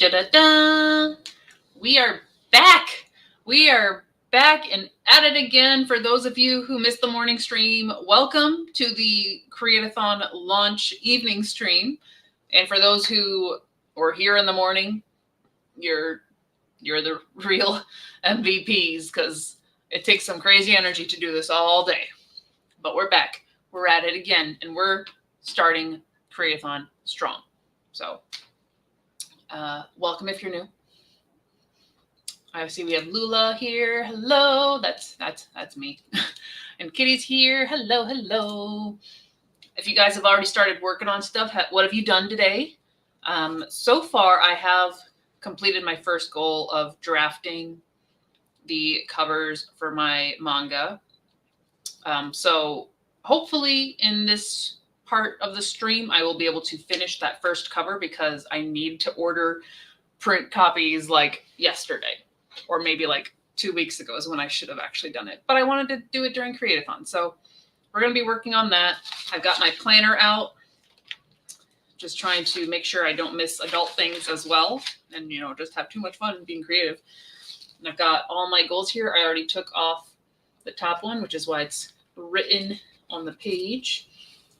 Da-da-da! We are back. We are back and at it again. For those of you who missed the morning stream, welcome to the CREATEATHON launch evening stream. And for those who were here in the morning, you're the real MVPs because it takes some crazy energy to do this all day. But we're back. We're at it again, and we're starting CREATEATHON strong. So welcome if you're new. I see we have Lula here. Hello. That's me. And Kitty's here. Hello, hello. If you guys have already started working on stuff, what have you done today? So far, I have completed my first goal of drafting the covers for my manga. So hopefully in this part of the stream, I will be able to finish that first cover because I need to order print copies like yesterday, or maybe like 2 weeks ago is when I should have actually done it. But I wanted to do it during CREATEATHON. So we're going to be working on that. I've got my planner out, just trying to make sure I don't miss adult things as well. And, just have too much fun being creative. And I've got all my goals here. I already took off the top one, which is why it's written on the page.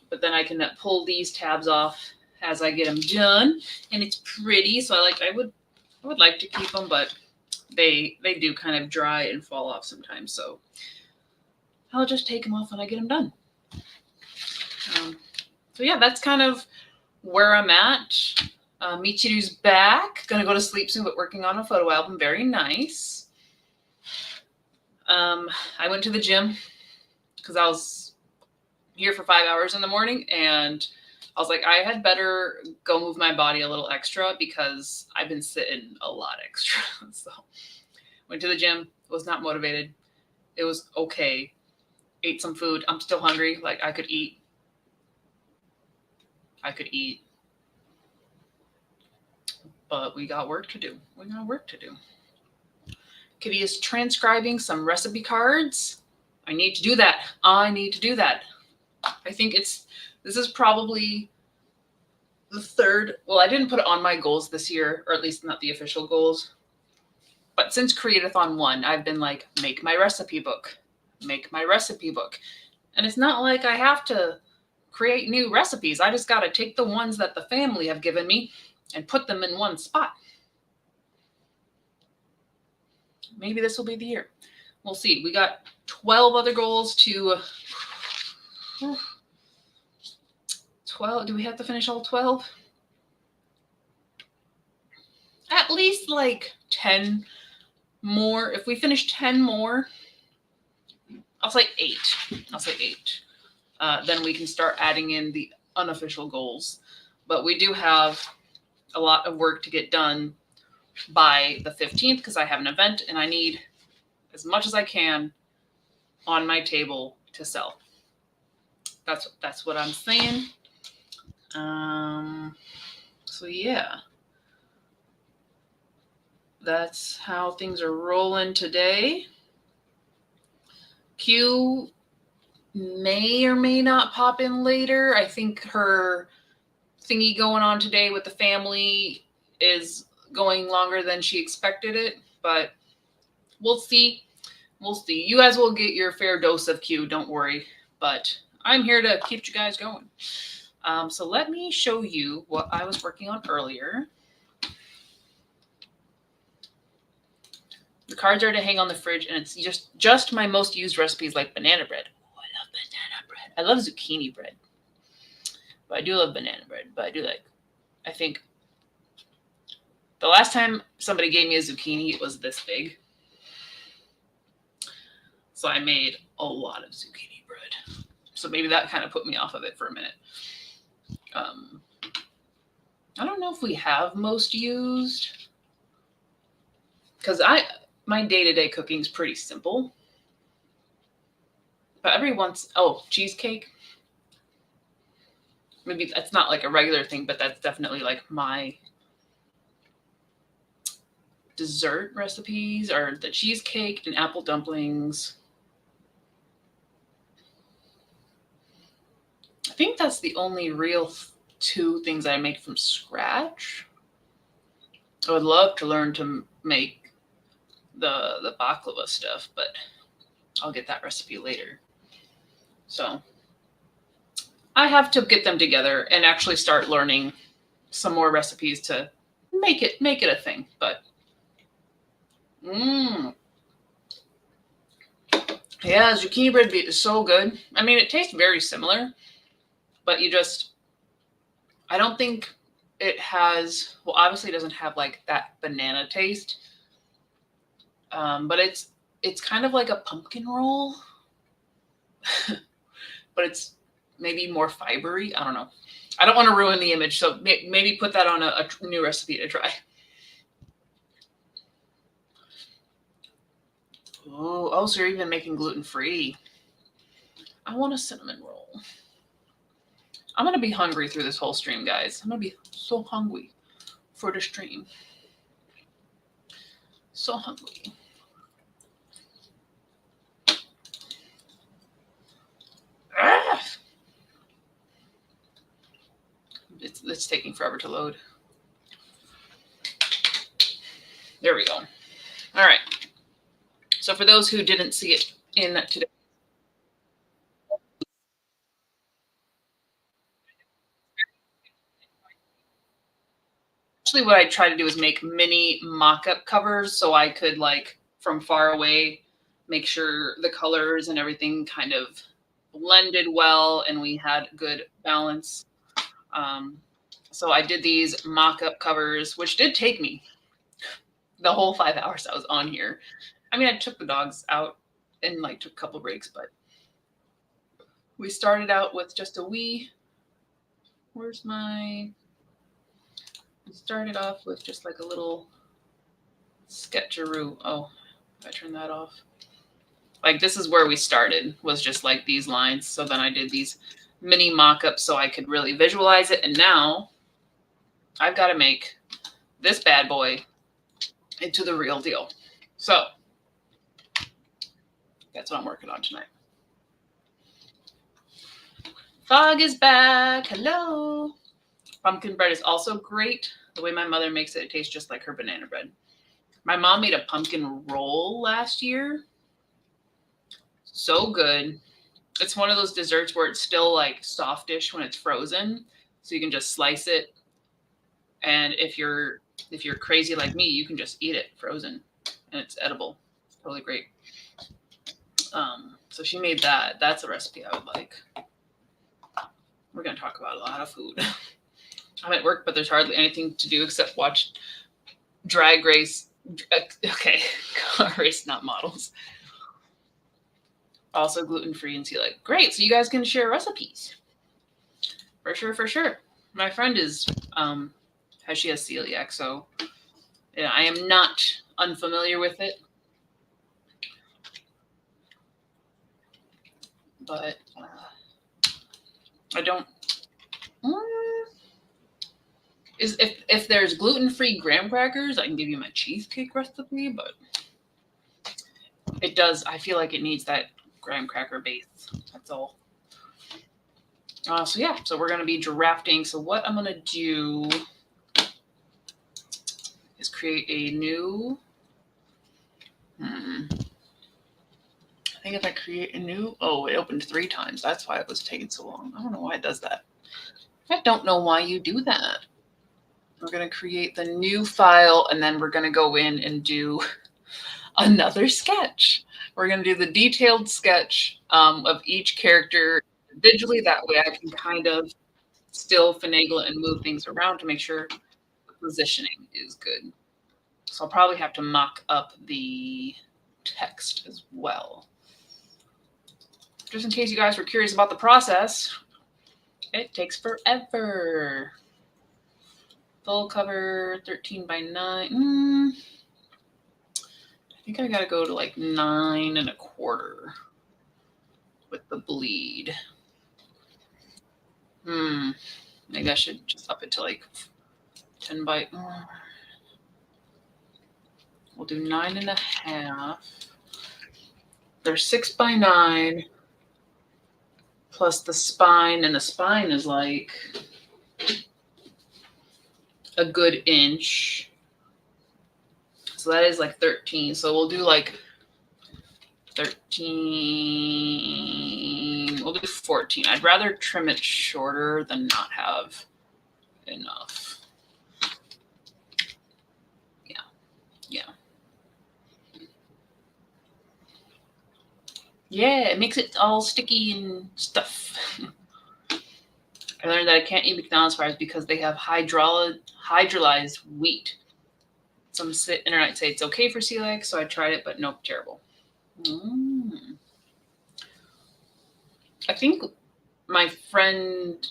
But then I can pull these tabs off as I get them done. And it's pretty. So I would like to keep them, but they do kind of dry and fall off sometimes. So I'll just take them off when I get them done. So yeah, that's kind of where I'm at. Michiru's back. Gonna go to sleep soon, but working on a photo album. Very nice. I went to the gym because I was here for 5 hours in the morning, and I was like, I had better go move my body a little extra because I've been sitting a lot extra. So went to the gym, was not motivated. It was okay. Ate some food. I'm still hungry. Like I could eat. But we got work to do. Kitty is transcribing some recipe cards. I need to do that. I think this is probably the third. Well, I didn't put it on my goals this year, or at least not the official goals. But since CREATEATHON 1, I've been like, make my recipe book. And it's not like I have to create new recipes. I just got to take the ones that the family have given me and put them in one spot. Maybe this will be the year. We'll see. We got 12 other goals to 12. Do we have to finish all 12? At least like 10 more. If we finish 10 more, I'll say 8. Then we can start adding in the unofficial goals. But we do have a lot of work to get done by the 15th because I have an event and I need as much as I can on my table to sell. That's what I'm saying. So yeah, that's how things are rolling today. Q may or may not pop in later. I think her thingy going on today with the family is going longer than she expected it, but we'll see. You guys will get your fair dose of Q, don't worry, but I'm here to keep you guys going. So let me show you what I was working on earlier. The cards are to hang on the fridge, and it's just my most used recipes like banana bread. Oh, I love banana bread. I love zucchini bread, but I do love banana bread. But I think the last time somebody gave me a zucchini, it was this big. So I made a lot of zucchini bread. So maybe that kind of put me off of it for a minute. I don't know if we have most used, because my day-to-day cooking is pretty simple. But cheesecake. Maybe that's not like a regular thing, but that's definitely like my dessert recipes are the cheesecake and apple dumplings. I think that's the only real 2 things I make from scratch. I would love to learn to make the baklava stuff, but I'll get that recipe later. So I have to get them together and actually start learning some more recipes to make it a thing. But yeah, zucchini bread is so good. I mean, it tastes very similar, but I don't think it has, well, obviously it doesn't have like that banana taste. But it's kind of like a pumpkin roll, but it's maybe more fibery. I don't know. I don't want to ruin the image, so maybe put that on a new recipe to try. Oh, so you're even making gluten-free. I want a cinnamon roll. I'm going to be hungry through this whole stream, guys. I'm going to be so hungry for the stream. So hungry. Ah! It's taking forever to load. There we go. All right. So for those who didn't see it in today, actually what I try to do is make mini mock-up covers so I could, like, from far away, make sure the colors and everything kind of blended well and we had good balance. So I did these mock-up covers, which did take me the whole 5 hours I was on here. I mean, I took the dogs out and like took a couple breaks, but we started out with just a wee. Where's my? We started off with just like a little sketcheroo. Oh, if I turn that off. Like this is where we started, was just like these lines. So then I did these mini mock-ups so I could really visualize it. And now I've got to make this bad boy into the real deal. So that's what I'm working on tonight. Fog is back. Hello. Pumpkin bread is also great. The way my mother makes it, it tastes just like her banana bread. My mom made a pumpkin roll last year. So good. It's one of those desserts where it's still like softish when it's frozen. So you can just slice it. And if you're crazy like me, you can just eat it frozen and it's edible. It's totally great. So she made that. That's a recipe I would like. We're going to talk about a lot of food. I'm at work, but there's hardly anything to do except watch Drag Race. Okay, Car Race, not models. Also gluten-free and celiac. Great, so you guys can share recipes. For sure, for sure. My friend is, she has celiac, so yeah, I am not unfamiliar with it. But I don't. If there's gluten-free graham crackers, I can give you my cheesecake recipe, but it does. I feel like it needs that graham cracker base. That's all. So yeah, so we're gonna be drafting. So what I'm gonna do is create a new. I think if I create a new, it opened 3 times. That's why it was taking so long. I don't know why it does that. I don't know why you do that. We're going to create the new file, and then we're going to go in and do another sketch. We're going to do the detailed sketch of each character individually. That way I can kind of still finagle and move things around to make sure the positioning is good. So I'll probably have to mock up the text as well. Just in case you guys were curious about the process, it takes forever. Full cover 13 by 9. I think I gotta go to like 9 1/4 with the bleed. Maybe I should just up it to like 10 by. We'll do 9 1/2. There's 6 by 9 plus the spine, and the spine is like a good inch. So that is like 13. So we'll do like 13. We'll do 14. I'd rather trim it shorter than not have enough. Yeah. Yeah, it makes it all sticky and stuff. I learned that I can't eat McDonald's fries because they have hydrolyzed wheat. Some internet say it's okay for celiac, so I tried it, but nope, terrible. I think my friend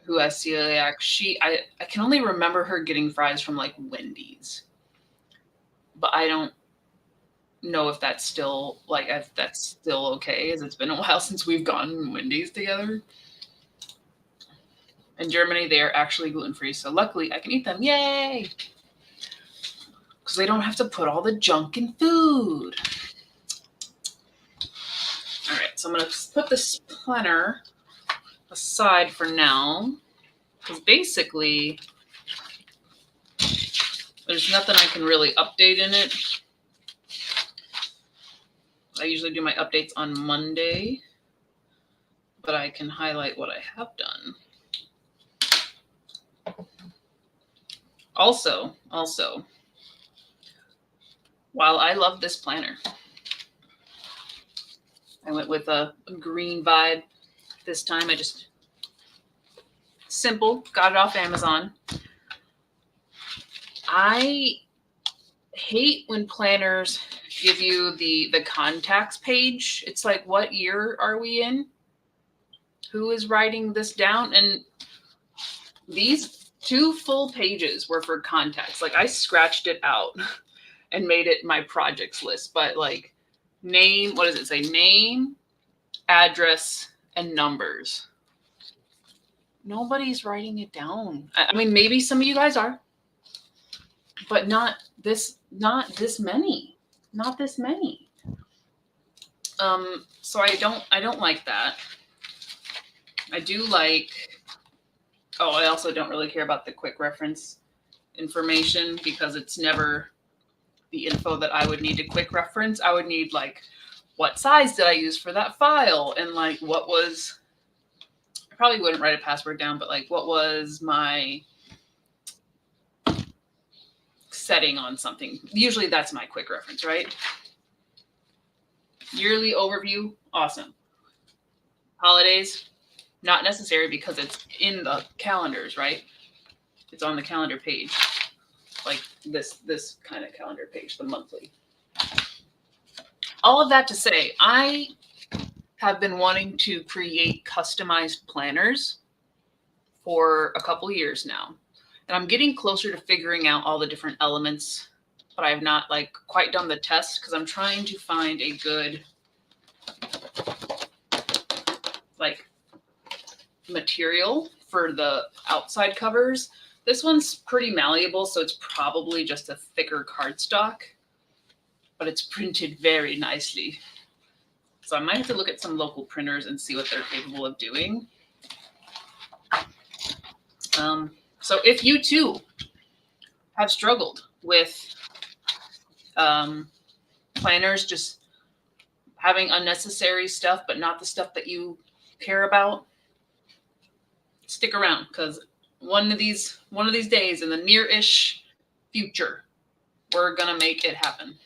who has celiac, I can only remember her getting fries from like Wendy's, but I don't know if that's still okay, as it's been a while since we've gone Wendy's together. In Germany, they are actually gluten-free, so luckily I can eat them. Yay! Because they don't have to put all the junk in food. All right, so I'm going to put this planner aside for now, because basically there's nothing I can really update in it. I usually do my updates on Monday, but I can highlight what I have done. Also, while I love this planner, I went with a green vibe this time. I just simple, got it off Amazon. I hate when planners give you the contacts page. It's like, what year are we in? Who is writing this down? And these 2 full pages were for contacts. Like, I scratched it out and made it my projects list. But like, name, what does it say? Name, address, and numbers. Nobody's writing it down. I mean, maybe some of you guys are, but not this many. Not this many. So I don't like that. I do like, I also don't really care about the quick reference information, because it's never the info that I would need to quick reference. I would need like, what size did I use for that file? And like, what was, I probably wouldn't write a password down, but like, what was my setting on something? Usually that's my quick reference, right? Yearly overview, awesome. Holidays, not necessary because it's in the calendars, right? It's on the calendar page, like this kind of calendar page, the monthly. All of that to say, I have been wanting to create customized planners for a couple years now. And I'm getting closer to figuring out all the different elements, but I have not like quite done the test, because I'm trying to find a good like material for the outside covers. This one's pretty malleable, so it's probably just a thicker cardstock, but it's printed very nicely. So I might have to look at some local printers and see what they're capable of doing. So if you too have struggled with planners just having unnecessary stuff, but not the stuff that you care about, stick around, because one of these days in the near-ish future, we're gonna make it happen.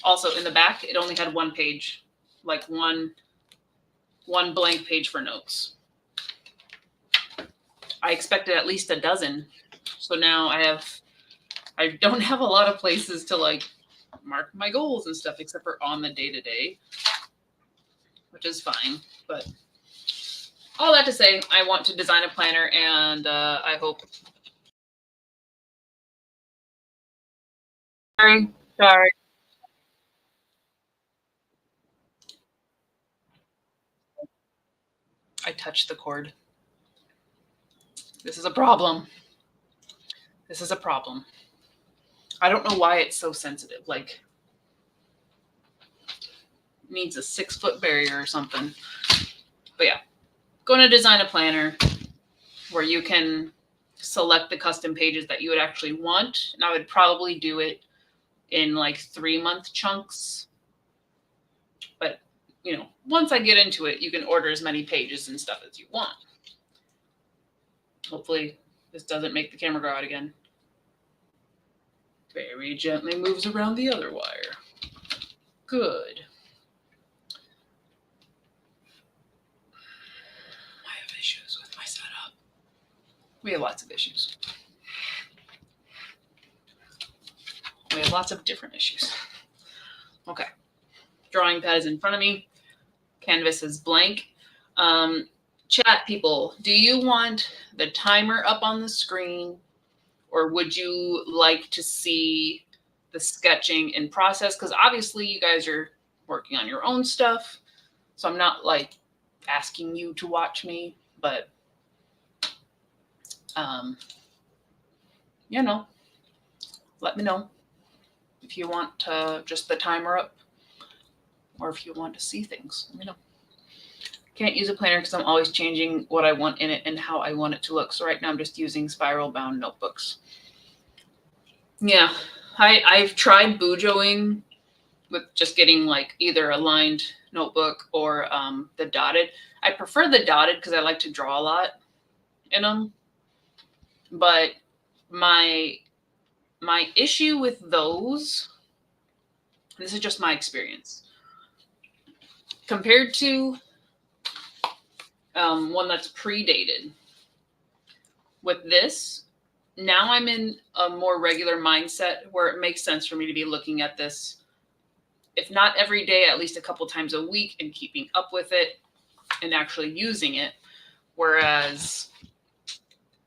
Also, in the back, it only had 1 page, like one blank page for notes. I expected at least a dozen, so now I don't have a lot of places to like mark my goals and stuff, except for on the day-to-day, which is fine. But all that to say, I want to design a planner, and I hope. Sorry. I touched the cord. This is a problem. I don't know why it's so sensitive. Like, needs a 6-foot barrier or something. But yeah, going to design a planner where you can select the custom pages that you would actually want. And I would probably do it in like 3-month chunks. But, you know, once I get into it, you can order as many pages and stuff as you want. Hopefully this doesn't make the camera go out again. Very gently moves around the other wire. Good. I have issues with my setup. We have lots of issues. We have lots of different issues. Okay. Drawing pad is in front of me. Canvas is blank. Chat people, do you want the timer up on the screen, or would you like to see the sketching in process? Because obviously you guys are working on your own stuff. So I'm not like asking you to watch me, but you know, let me know if you want just the timer up, or if you want to see things. Let me know. Can't use a planner because I'm always changing what I want in it and how I want it to look. So right now I'm just using spiral bound notebooks. Yeah, I've tried bujoing with just getting like either a lined notebook or the dotted. I prefer the dotted because I like to draw a lot in them. But my issue with those, this is just my experience, compared to one that's predated. With this, now I'm in a more regular mindset where it makes sense for me to be looking at this, if not every day, at least a couple times a week, and keeping up with it and actually using it. Whereas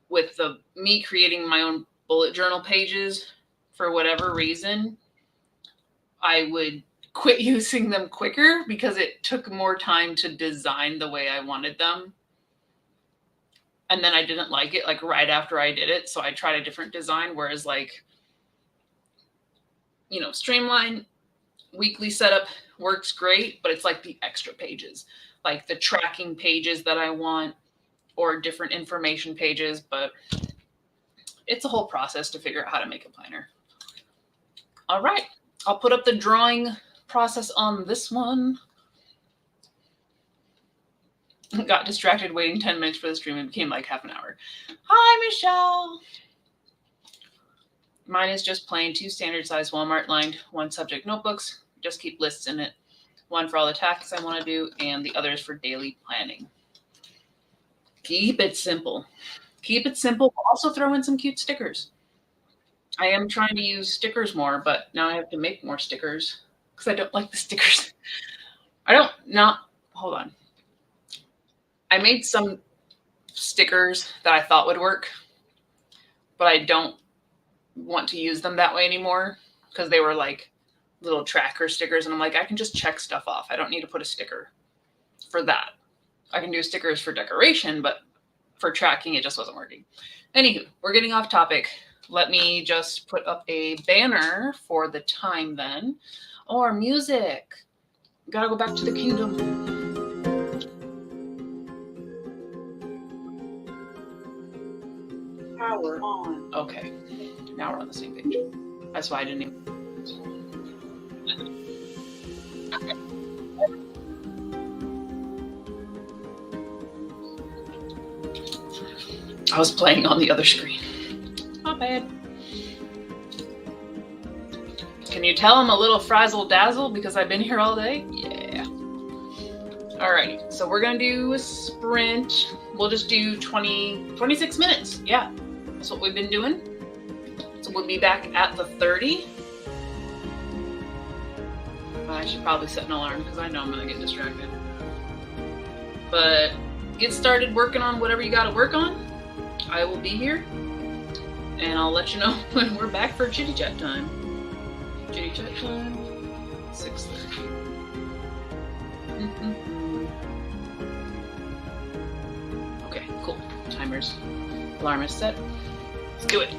with me creating my own bullet journal pages, for whatever reason, I would quit using them quicker because it took more time to design the way I wanted them. And then I didn't like it like right after I did it. So I tried a different design. Whereas like, you know, Streamline weekly setup works great, but it's like the extra pages, like the tracking pages that I want, or different information pages. But it's a whole process to figure out how to make a planner. All right, I'll put up the drawing process on this one. Got distracted waiting 10 minutes for the stream and became like half an hour. Hi, Michelle. Mine is just plain 2 standard size Walmart lined 1 subject notebooks. Just keep lists in it. 1 for all the tasks I want to do, and the others for daily planning. Keep it simple. Keep it simple. Also throw in some cute stickers. I am trying to use stickers more, but now I have to make more stickers because I don't like the stickers. Hold on. I made some stickers that I thought would work, but I don't want to use them that way anymore because they were like little tracker stickers. And I'm like, I can just check stuff off. I don't need to put a sticker for that. I can do stickers for decoration, but for tracking, it just wasn't working. Anywho, we're getting off topic. Let me just put up a banner for the time then. Or music. Gotta go back to the kingdom. Power on. Okay. Now we're on the same page. That's why I didn't even. I was playing on the other screen. Not bad. Can you tell I'm a little frazzle dazzle because I've been here all day? Yeah. Alrighty, so we're gonna do a sprint. We'll just do 26 minutes. Yeah, that's what we've been doing. So we'll be back at the 30. I should probably set an alarm because I know I'm gonna get distracted. But get started working on whatever you gotta work on. I will be here, and I'll let you know when we're back for chitty chat time. Chitty chat time, 6:30. Okay, cool. Timer's alarm is set. Let's do it.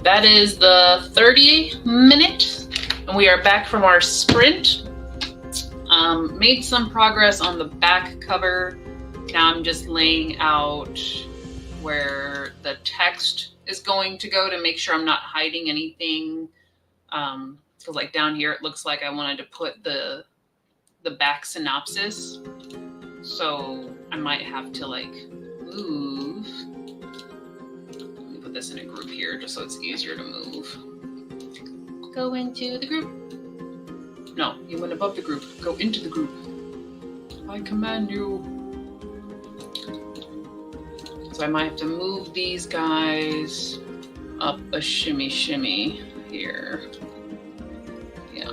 That is the 30-minute, and we are back from our sprint. Made some progress on the back cover. Now I'm just laying out where the text is going to go to make sure I'm not hiding anything. Because like down here, it looks like I wanted to put the back synopsis. So I might have to like move. Let me put this in a group here just so it's easier to move. Go into the group. No, you went above the group. Go into the group. I command you. So I might have to move these guys up a shimmy here. Yeah.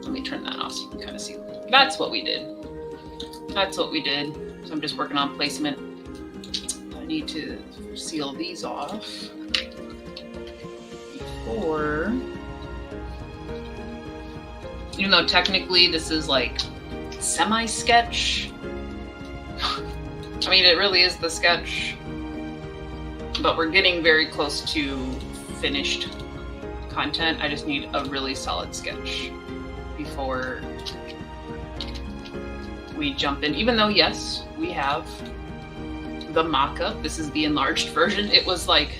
Let me turn that off so you can kind of see. That's what we did. That's what we did. So I'm just working on placement. I need to seal these off before. Even though technically this is like semi-sketch. I mean, it really is the sketch, but we're getting very close to finished content. I just need a really solid sketch before we jump in. Even though, yes, we have the mock-up. This is the enlarged version. It was like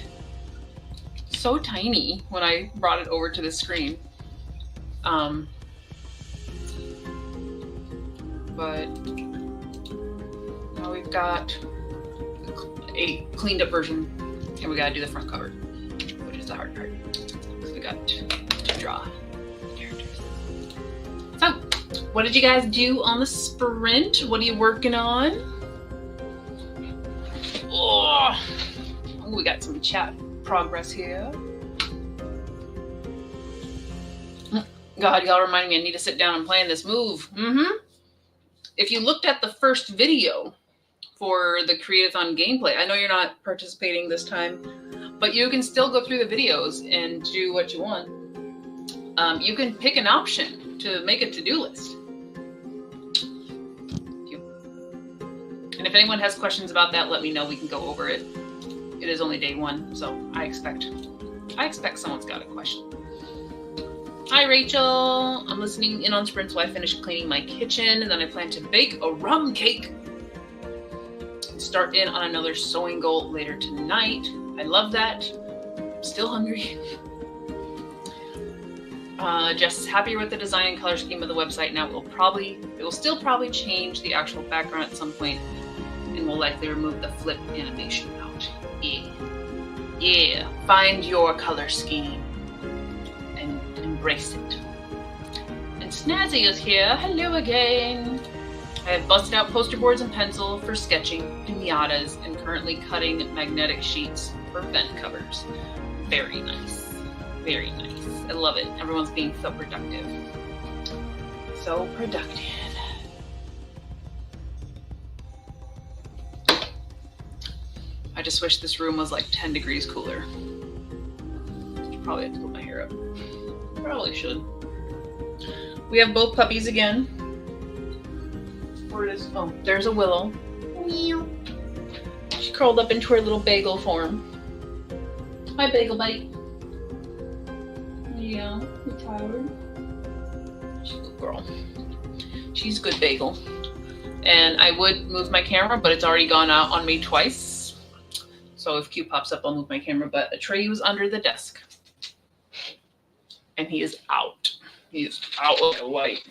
so tiny when I brought it over to the screen. But now we've got a cleaned up version, and we gotta do the front cover, which is the hard part. So we got to draw characters. So, what did you guys do on the sprint? What are you working on? Oh, we got some chat progress here. God, y'all remind me I need to sit down and plan this move. If you looked at the first video for the CREATEATHON gameplay, I know you're not participating this time, but you can still go through the videos and do what you want. You can pick an option to make a to-do list. And if anyone has questions about that, let me know. We can go over it. It is only day one, so I expect someone's got a question. Hi, Rachel. I'm listening in on sprints while I finish cleaning my kitchen, and then I plan to bake a rum cake. Start in on another sewing goal later tonight. I love that. I'm still hungry. Jess is happier with the design and color scheme of the website now. It will still probably change the actual background at some point, and will likely remove the flip animation out. Yeah. Find your color scheme. Embrace it. And Snazzy is here. Hello again. I have busted out poster boards and pencil for sketching pinatas and currently cutting magnetic sheets for vent covers. Very nice. Very nice. I love it. Everyone's being so productive. So productive. I just wish this room was like 10 degrees cooler. Probably have to put my hair up. Probably should. We have both puppies again. Where is? Oh, there's a Willow. Meow. She curled up into her little bagel form. Hi, Bagel Bite. Yeah, you tired? She's a good girl. She's good bagel. And I would move my camera, but it's already gone out on me twice. So if Q pops up, I'll move my camera. But Trey was under the desk. And he is out. He is out like a light.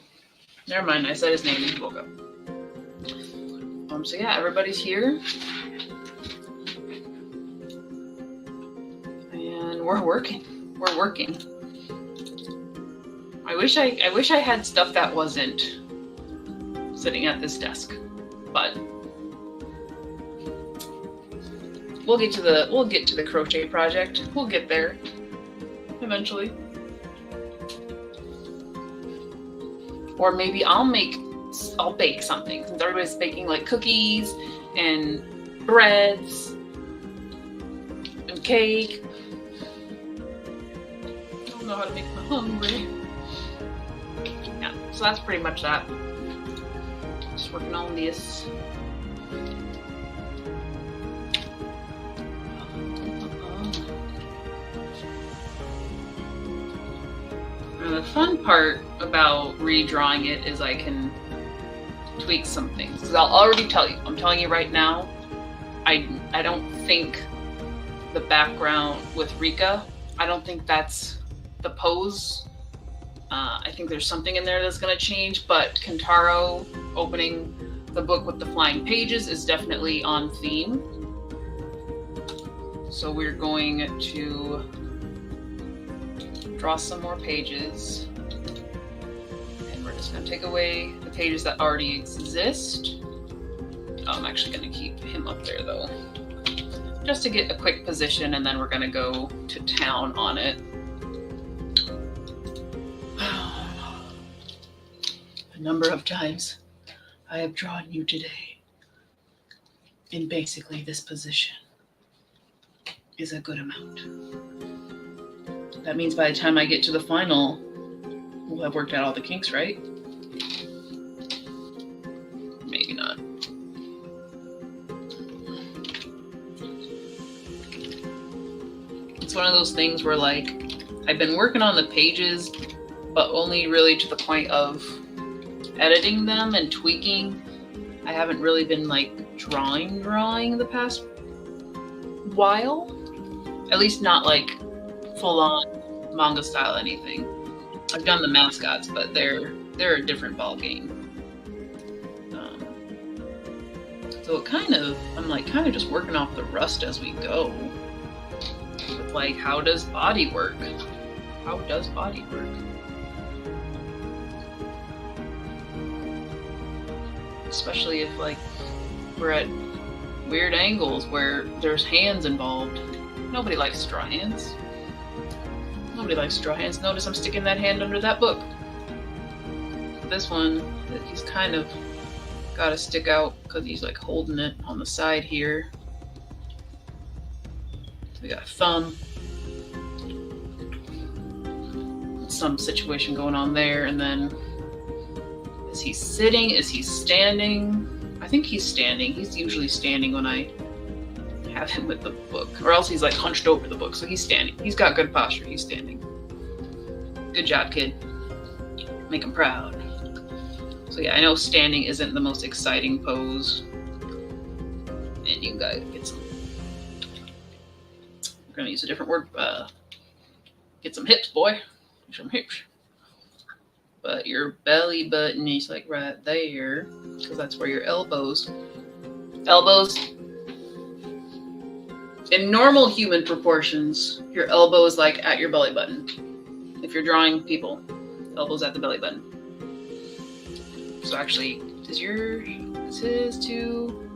Never mind, I said his name and he woke up. So yeah, everybody's here. And we're working. We're working. I wish I had stuff that wasn't sitting at this desk. But we'll get to the crochet project. We'll get there eventually. Or maybe I'll bake something, since everybody's baking like cookies and breads and cake. I don't know how to make me hungry. Yeah, so that's pretty much that. Just working on this. the fun part about redrawing it is I can tweak some things. 'Cause I'll already tell you, I'm telling you right now, I don't think the background with Rika, I don't think that's the pose. I think there's something in there that's going to change, but Kentaro opening the book with the flying pages is definitely on theme. So we're going to draw some more pages, and we're just going to take away the pages that already exist. I'm actually going to keep him up there though, just to get a quick position, and then we're going to go to town on it. The number of times I have drawn you today in basically this position is a good amount. That means by the time I get to the final, we'll have worked out all the kinks, right? Maybe not. It's one of those things where, like, I've been working on the pages, but only really to the point of editing them and tweaking. I haven't really been like drawing the past while. At least not like full on manga style anything. I've done the mascots, but they're a different ball game. So I'm kind of just working off the rust as we go. With like, how does body work? How does body work? Especially if like we're at weird angles where there's hands involved. Nobody likes straw hands. Nobody likes straw hands. Notice I'm sticking that hand under that book. This one, he's kind of got to stick out because he's like holding it on the side here. So we got a thumb. Some situation going on there, and then is he sitting? Is he standing? I think he's standing. He's usually standing when I have him with the book, or else he's like hunched over the book. So he's standing. He's got good posture. He's standing. Good job, kid. Make him proud. So yeah, I know standing isn't the most exciting pose, and you gotta get some. We're gonna use a different word. Get some hips, boy. Some hips. But your belly button is like right there, because that's where your elbows in normal human proportions, your elbow is like at your belly button. If you're drawing people, elbows at the belly button. So actually, is his too?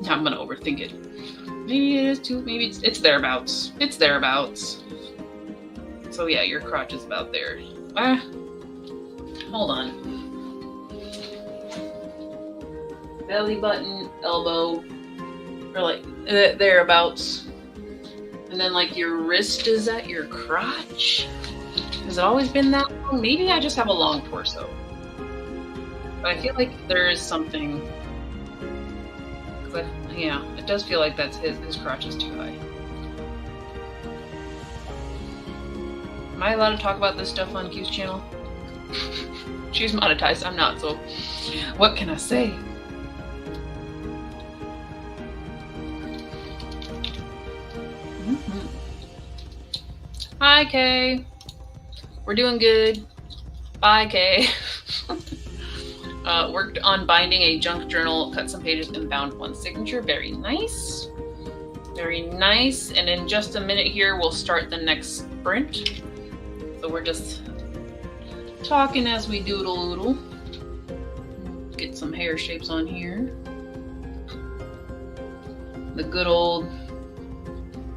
I'm gonna overthink it. Maybe it is too. Maybe it's thereabouts. It's thereabouts. So yeah, your crotch is about there. Hold on. Belly button, elbow, or like thereabouts. And then like your wrist is at your crotch. Has it always been that long? Maybe I just have a long torso. But I feel like there is something. Yeah, it does feel like that's his crotch is too high. Am I allowed to talk about this stuff on Q's channel? She's monetized, I'm not, so what can I say? Mm-hmm. Hi, Kay. We're doing good. Bye, Kay. Worked on binding a junk journal, cut some pages, and bound one signature. Very nice. Very nice. And in just a minute here, we'll start the next sprint. So we're just talking as we doodle-oodle. Get some hair shapes on here. The good old,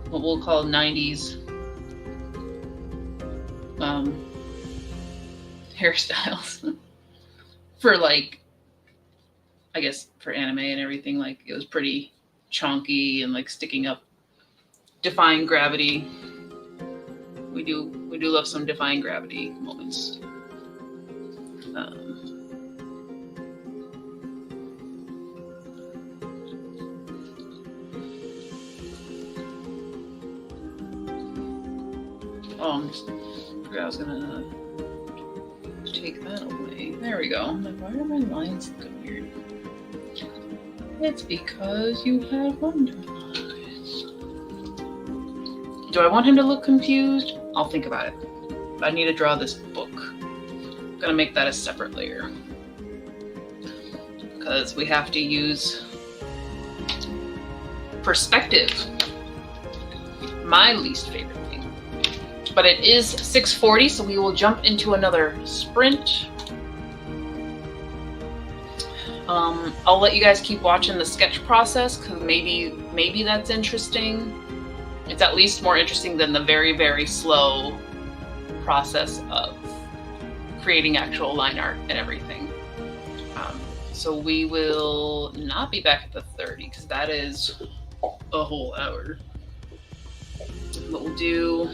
what we'll call 90s hairstyles. For like, I guess for anime and everything, like it was pretty chonky and like sticking up, defying gravity. We do love some defying gravity moments. Oh, I forgot I was gonna take that away. There we go. I'm like, why are my lines looking weird? It's because you have underlines. Do I want him to look confused? I'll think about it. I need to draw this book. I'm gonna make that a separate layer because we have to use perspective. My least favorite thing. But it is 6:40, so we will jump into another sprint. I'll let you guys keep watching the sketch process because maybe that's interesting. It's at least more interesting than the very, very slow process of creating actual line art and everything. So we will not be back at the 30 because that is a whole hour. But we'll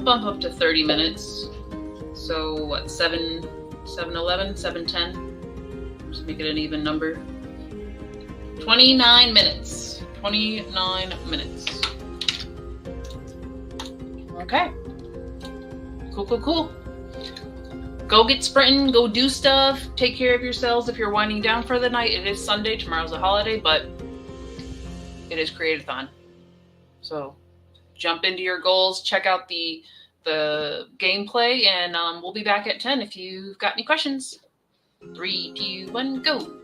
bump up to 30 minutes. So what, 7:11, 7:10? Just make it an even number. 29 minutes. 29 minutes. Okay. Cool. Go get sprinting, go do stuff, take care of yourselves if you're winding down for the night. It is Sunday, tomorrow's a holiday, but it is CREATEATHON. So jump into your goals, check out the gameplay, and we'll be back at 10 if you've got any questions. 3, 2, 1, go.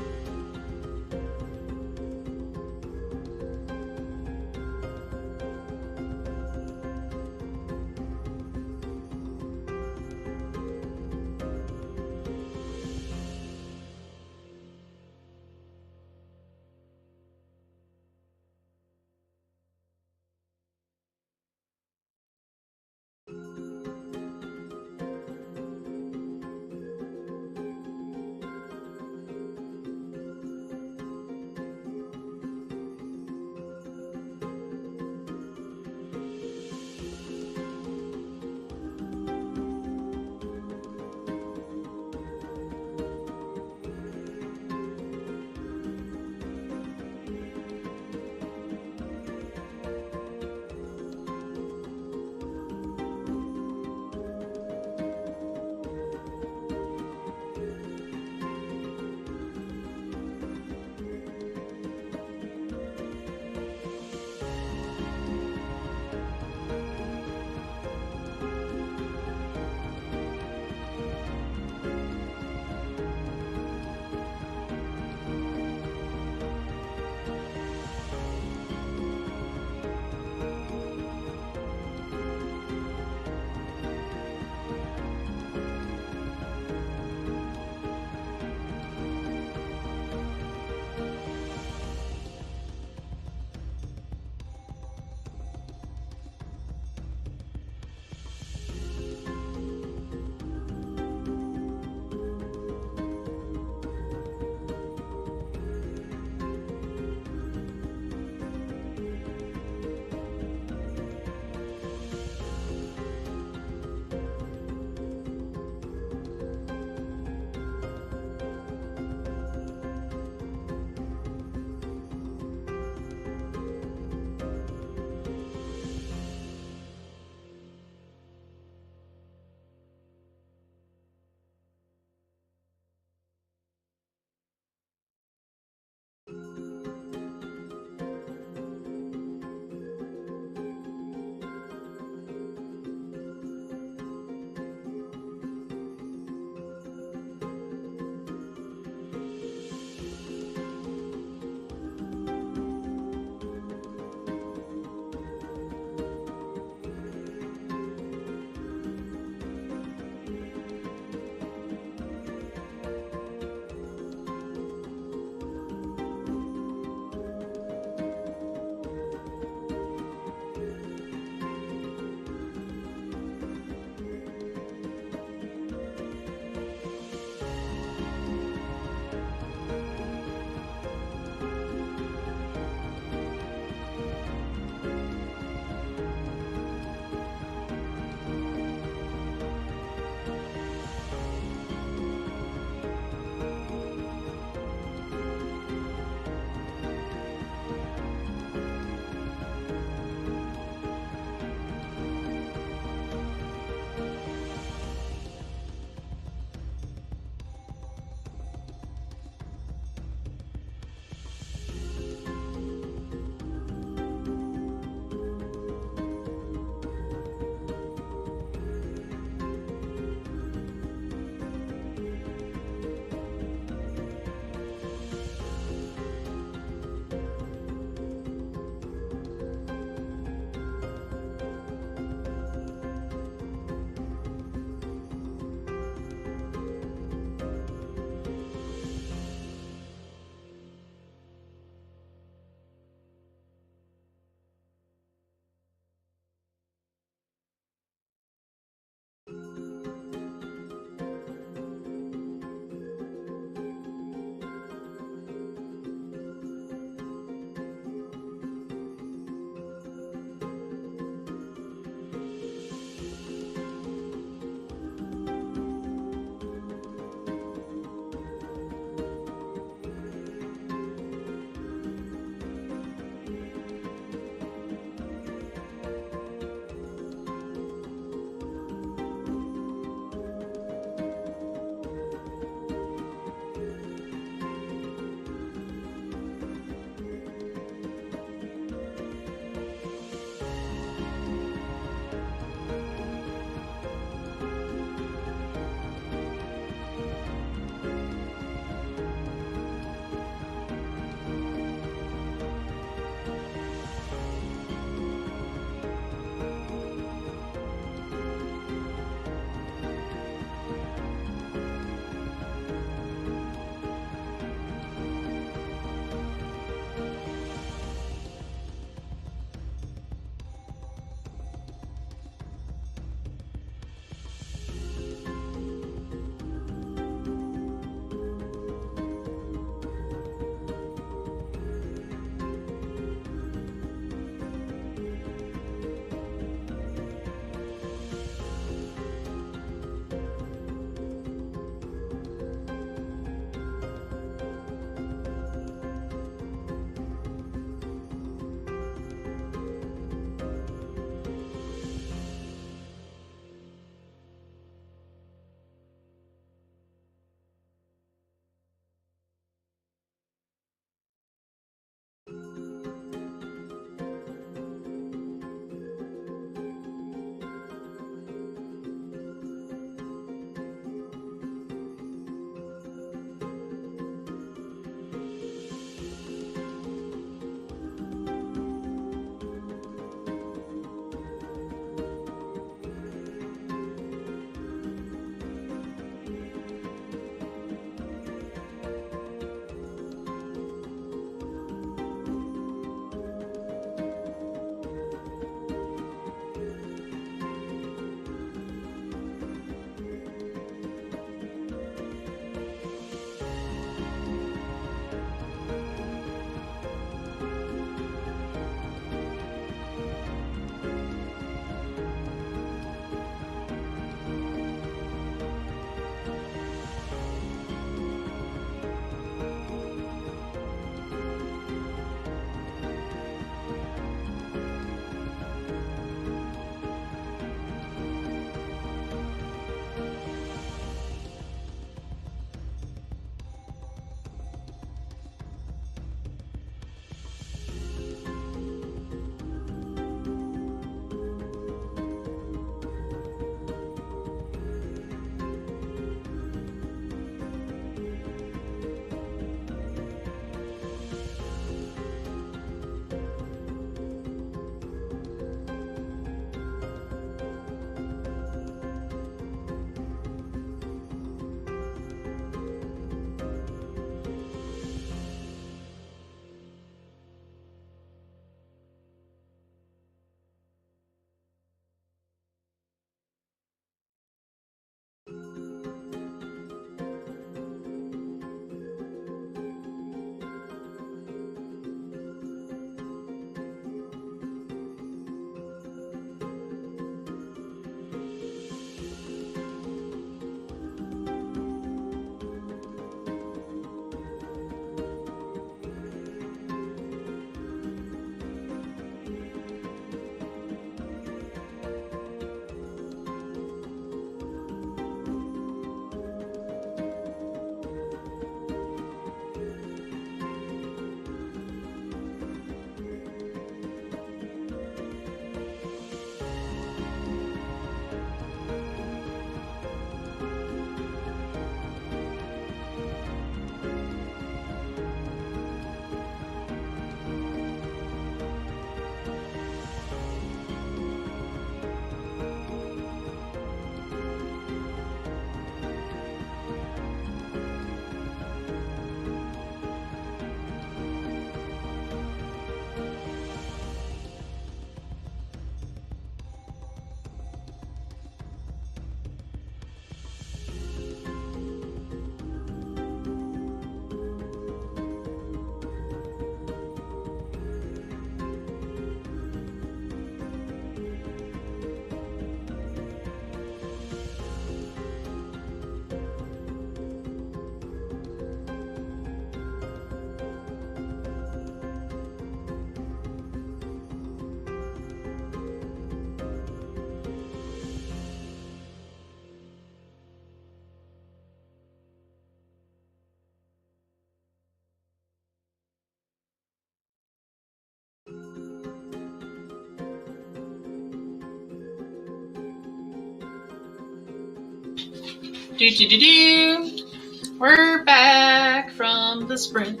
We're back from the sprint.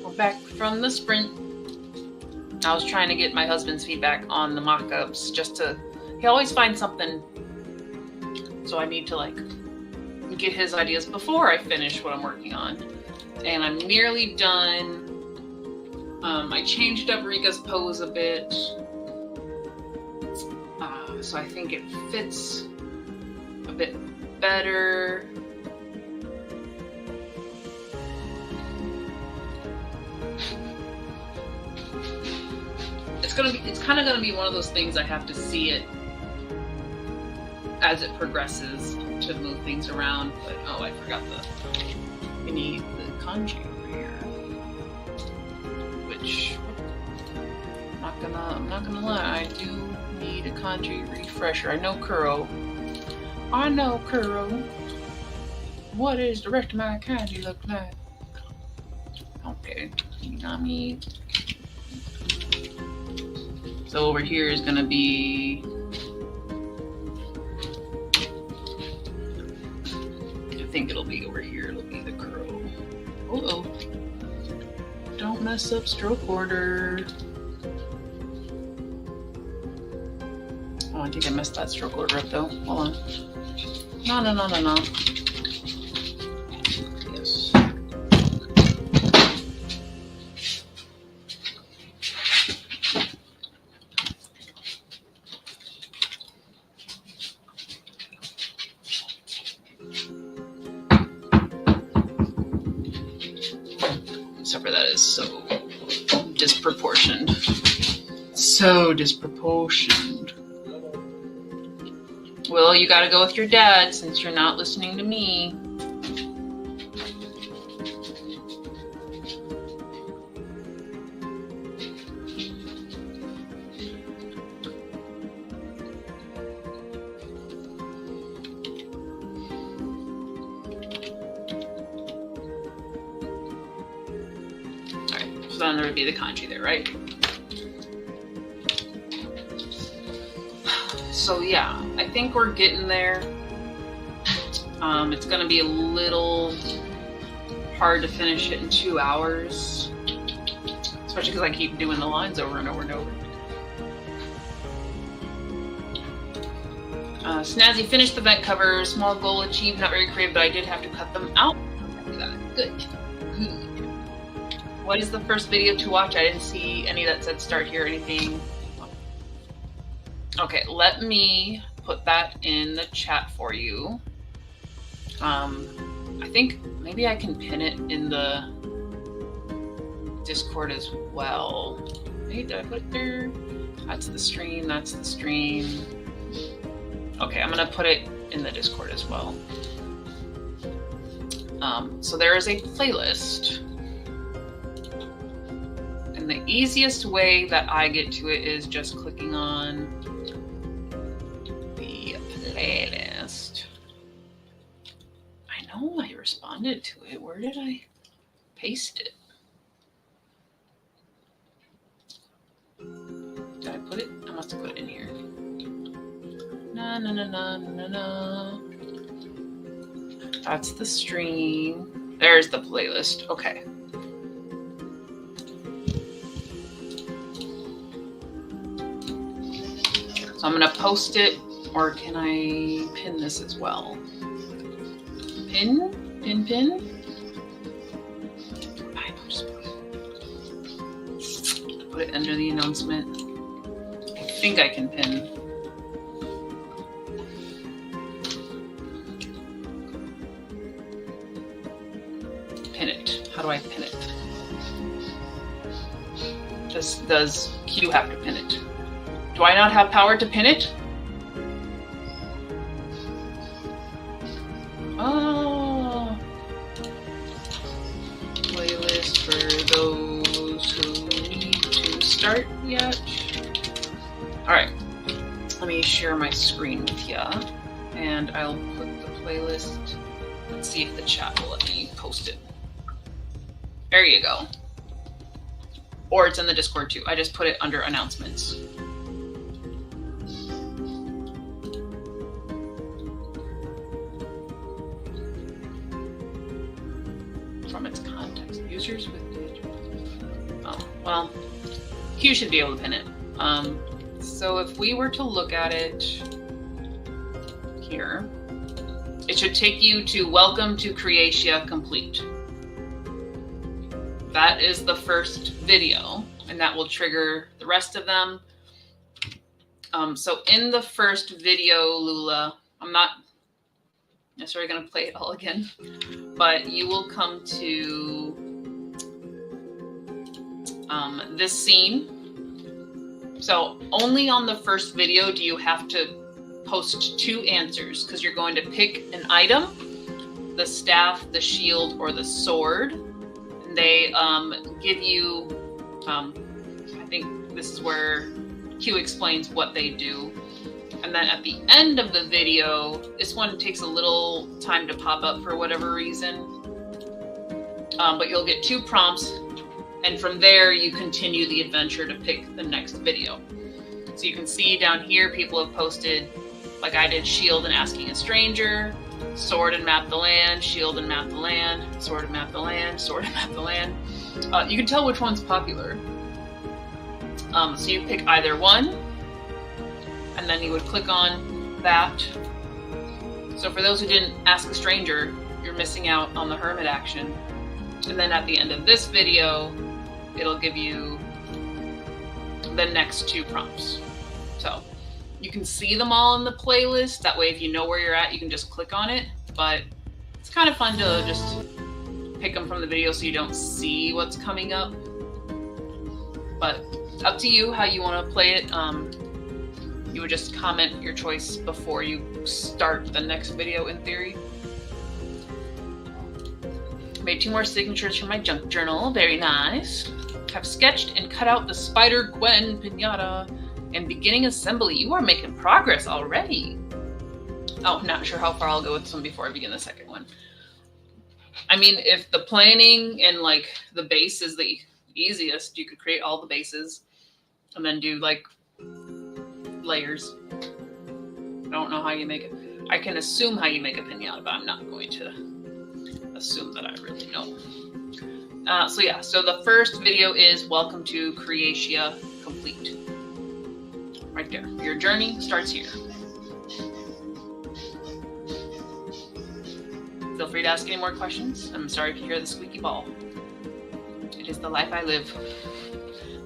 We're back from the sprint. I was trying to get my husband's feedback on the mock-ups he always finds something. So I need to like get his ideas before I finish what I'm working on. And I'm nearly done. I changed up Rika's pose a bit. So I think it fits a bit better. It's kind of gonna be one of those things I have to see it as it progresses to move things around. But oh, I forgot we need the kanji over here, which I'm not gonna lie, I do need a kanji refresher. I know Kuro. What is the rest of my kanji look like? Okay, Minami. So over here is gonna be, I think it'll be over here. It'll be the Kuro. Oh, don't mess up stroke order. Oh, I think I messed that stroke order up though. Hold on. No. Yes. Except for that is so disproportioned. So disproportioned. Well, you gotta go with your dad since you're not listening to me. Alright, so then there would be the kanji there, right? So yeah, I think we're getting there. It's gonna be a little hard to finish it in 2 hours, especially because I keep doing the lines over and over and over. Snazzy finished the vent cover. Small goal achieved, not very creative, but I did have to cut them out. Good. What is the first video to watch? I didn't see any that said start here or anything. Okay, let me put that in the chat for you. I think maybe I can pin it in the Discord as well. Hey, did I put it there? That's the stream, that's the stream. Okay, I'm gonna put it in the Discord as well. So there is a playlist. And the easiest way that I get to it is just clicking on the playlist. I know I responded to it. Where did I paste it? Did I put it? I must have put it in here. No. That's the stream. There's the playlist. Okay. So I'm going to post it, or can I pin this as well? Pin? I just put it under the announcement. I think I can pin. Pin it. How do I pin it? Does Q have to pin it? Do I not have power to pin it? Oh. Playlist for those who need to start yet. All right. Let me share my screen with ya, and I'll put the playlist. Let's see if the chat will let me post it. There you go. Or it's in the Discord too. I just put it under announcements. users with oh, well, Q should be able to pin it. So if we were to look at it here, it should take you to Welcome to Creatia Complete. That is the first video, and that will trigger the rest of them. So in the first video, Lula, I'm not necessarily going to play it all again, but you will come to this scene. So only on the first video do you have to post 2 answers, because you're going to pick an item, the staff, the shield, or the sword. And they give you, I think this is where Q explains what they do. And then at the end of the video, this one takes a little time to pop up for whatever reason. But you'll get 2 prompts, and from there you continue the adventure to pick the next video. So you can see down here, people have posted, like I did, shield and asking a stranger, sword and map the land, shield and map the land, sword and map the land, sword and map the land. You can tell which one's popular. So you pick either one, and then you would click on that. So for those who didn't ask a stranger, you're missing out on the hermit action. And then at the end of this video, it'll give you the next 2 prompts. So you can see them all in the playlist. That way, if you know where you're at, you can just click on it. But it's kind of fun to just pick them from the video so you don't see what's coming up. But up to you how you want to play it. You would just comment your choice before you start the next video, in theory. Made 2 more signatures for my junk journal. Very nice. Have sketched and cut out the Spider-Gwen pinata and beginning assembly. You are making progress already. Oh, not sure how far I'll go with this one before I begin the second one. I mean, if the planning and like the base is the easiest, you could create all the bases and then do like layers. I don't know how you make it. I can assume how you make a pinata, but I'm not going to assume that I really know. So yeah, so the first video is Welcome to Creatia Complete. Right there. Your journey starts here. Feel free to ask any more questions. I'm sorry if you hear the squeaky ball. It is the life I live.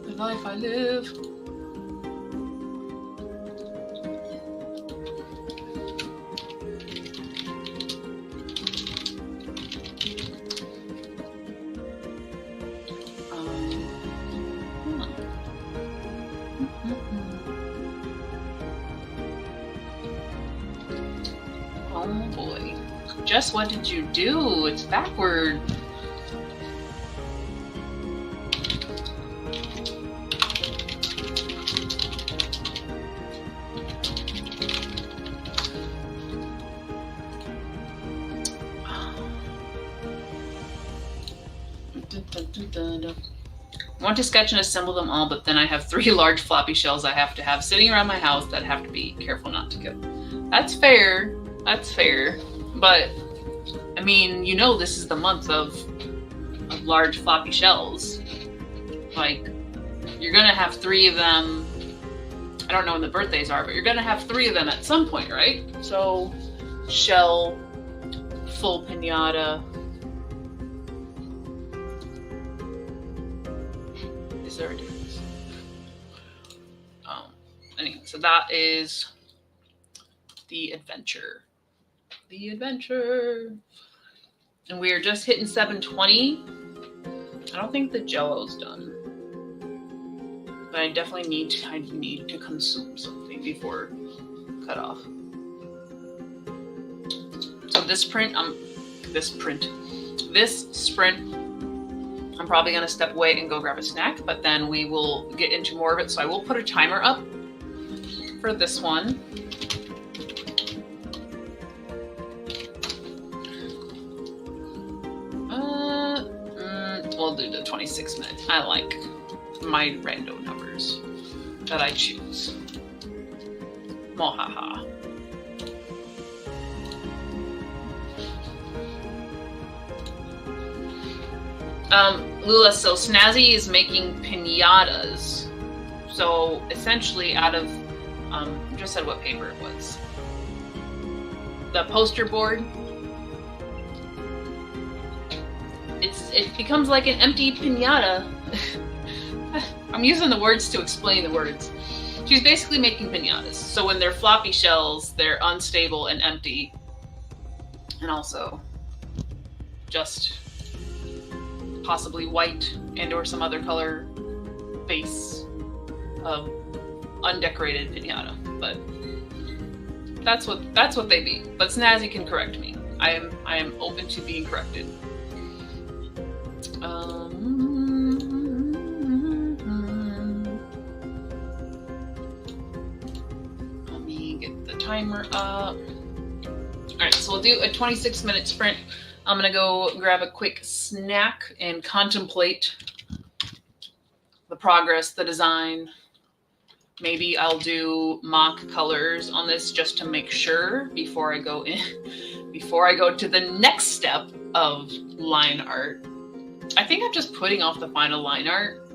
The life I live. Oh boy. Jess, what did you do? It's backward. I want to sketch and assemble them all, but then I have 3 large floppy shells I have to have sitting around my house that have to be careful not to kill. That's fair. That's fair. But, I mean, you know this is the month of large floppy shells. Like, you're going to have 3 of them. I don't know when the birthdays are, but you're going to have 3 of them at some point, right? So, shell, full pinata. Is there a difference? Anyway, so that is the adventure. The adventure. And we are just hitting 720. I don't think the Jello's done. But I definitely need to consume something before cut off. So this sprint, I'm probably going to step away and go grab a snack, but then we will get into more of it. So I will put a timer up for this one. We'll do the 26 minutes. I like my random numbers that I choose. Mohaha. Lula, so Snazzy is making piñatas. So essentially out of, just said what paper it was. The poster board. It becomes like an empty piñata. I'm using the words to explain the words. She's basically making piñatas. So when they're floppy shells, they're unstable and empty. And also just possibly white and or some other color base of undecorated piñata. But that's what they be. But Snazzy can correct me. I am open to being corrected. Let me get the timer up. All right, so we'll do a 26-minute sprint. I'm gonna go grab a quick snack and contemplate the progress, the design. Maybe I'll do mock colors on this just to make sure before I go to the next step of line art. I think I'm just putting off the final line art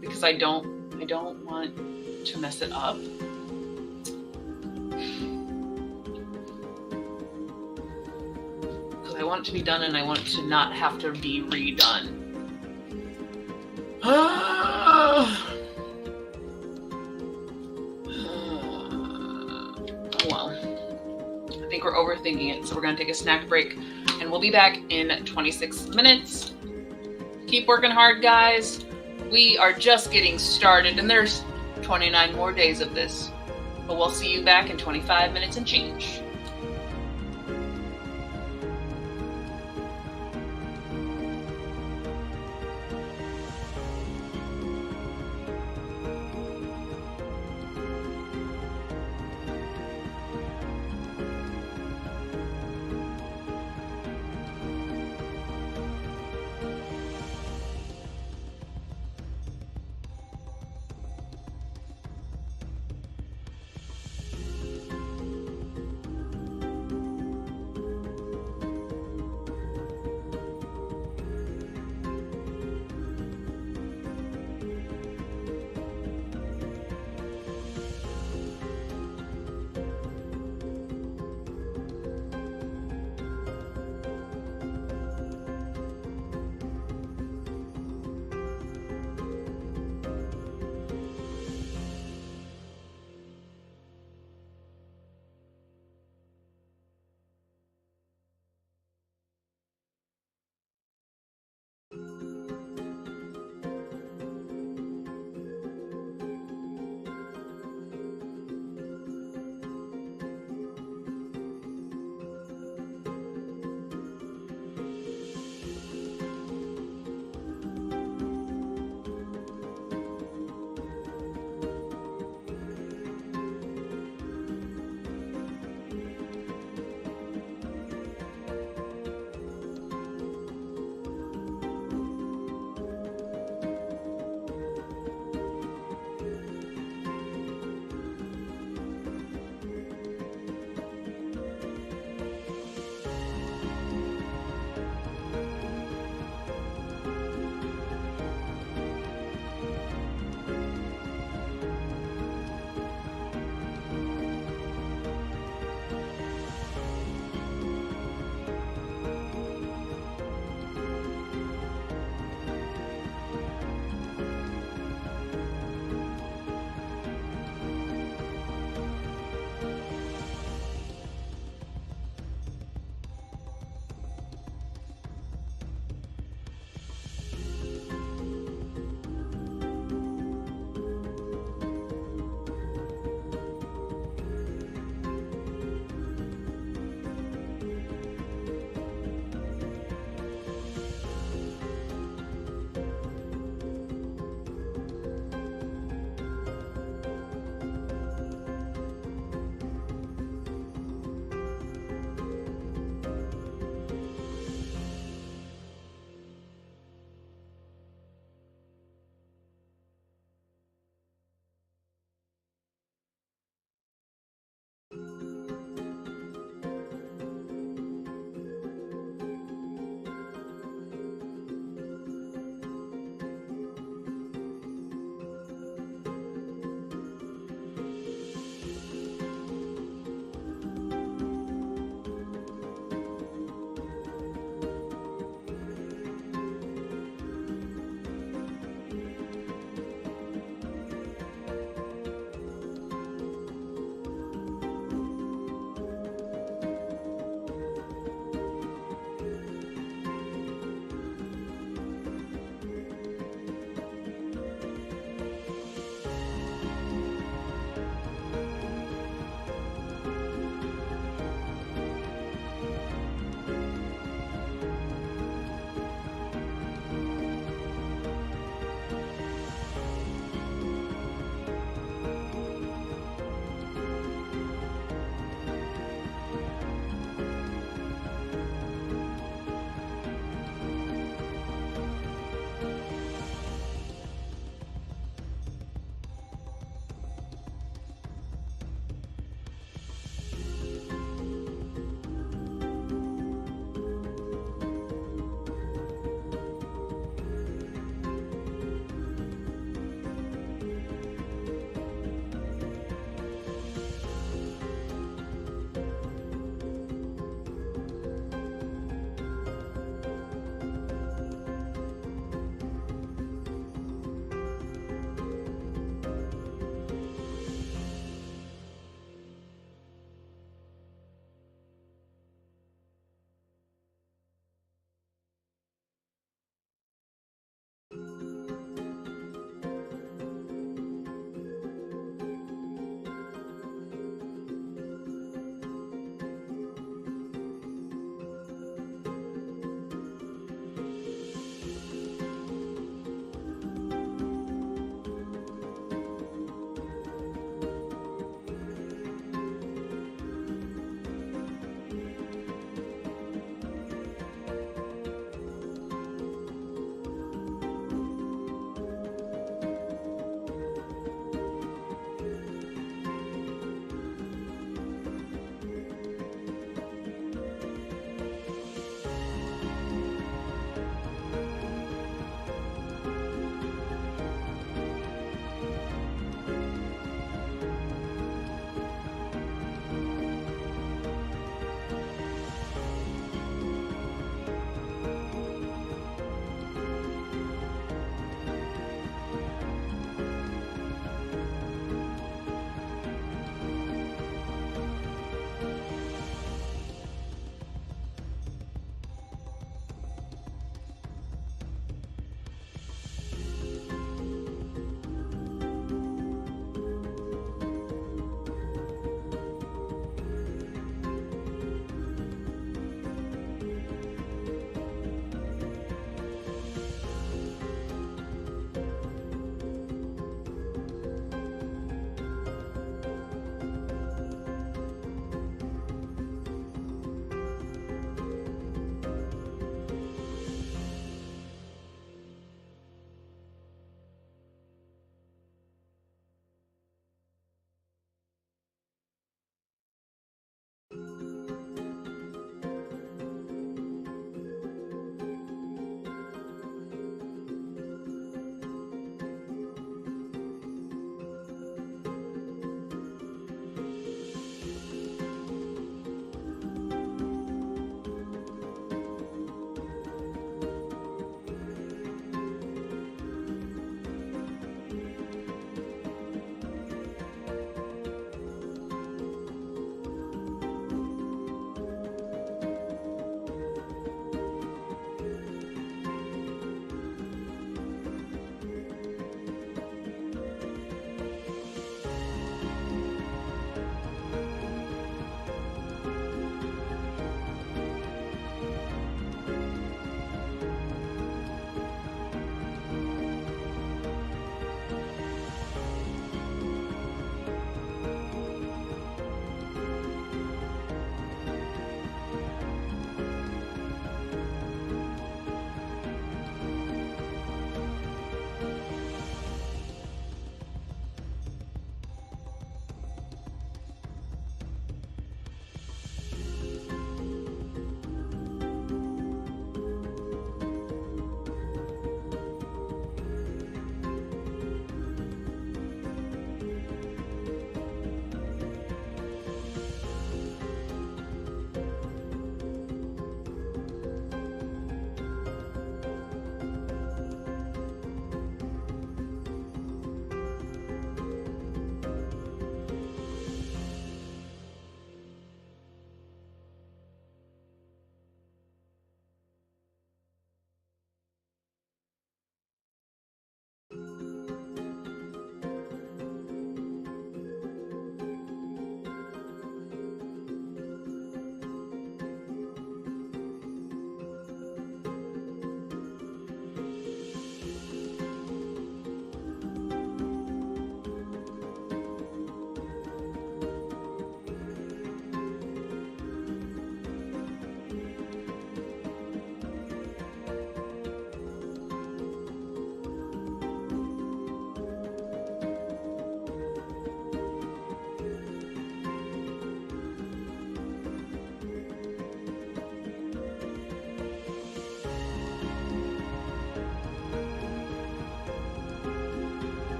because I don't want to mess it up. Because I want it to be done and I want it to not have to be redone. Well, I think we're overthinking it, so we're gonna take a snack break and we'll be back in 26 minutes. Keep working hard, guys. We are just getting started and there's 29 more days of this, but we'll see you back in 25 minutes and change.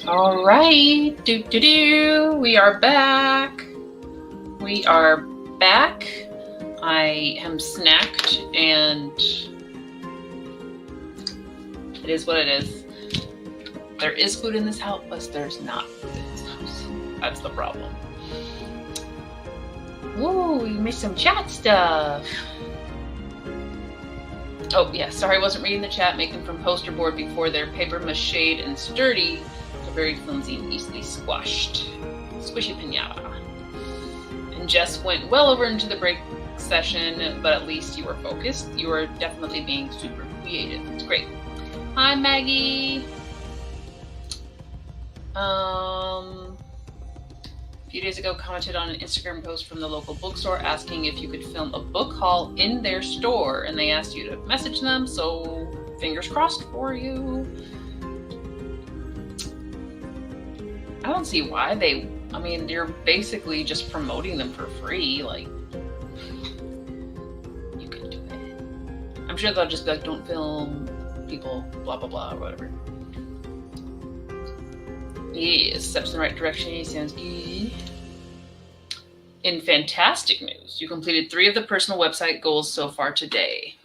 All right, we are back. We are back. I am snacked and it is what it is. There is food in this house, but there's not food in this house. That's the problem. Woo, we missed some chat stuff. Oh yeah, sorry I wasn't reading the chat. Making from poster board before they're paper mache and sturdy. They're very flimsy and easily squashed. Squishy pinata. And Jess went well over into the break session, but at least you were focused. You are definitely being super creative. It's great. Hi Maggie. A few days ago commented on an Instagram post from the local bookstore asking if you could film a book haul in their store, and they asked you to message them, so fingers crossed for you. I don't see why I mean, you're basically just promoting them for free, like, you can do it. I'm sure they'll just be like, don't film people, blah, blah, blah, or whatever. Yes, steps in the right direction, sounds good. In fantastic news, you completed 3 of the personal website goals so far today.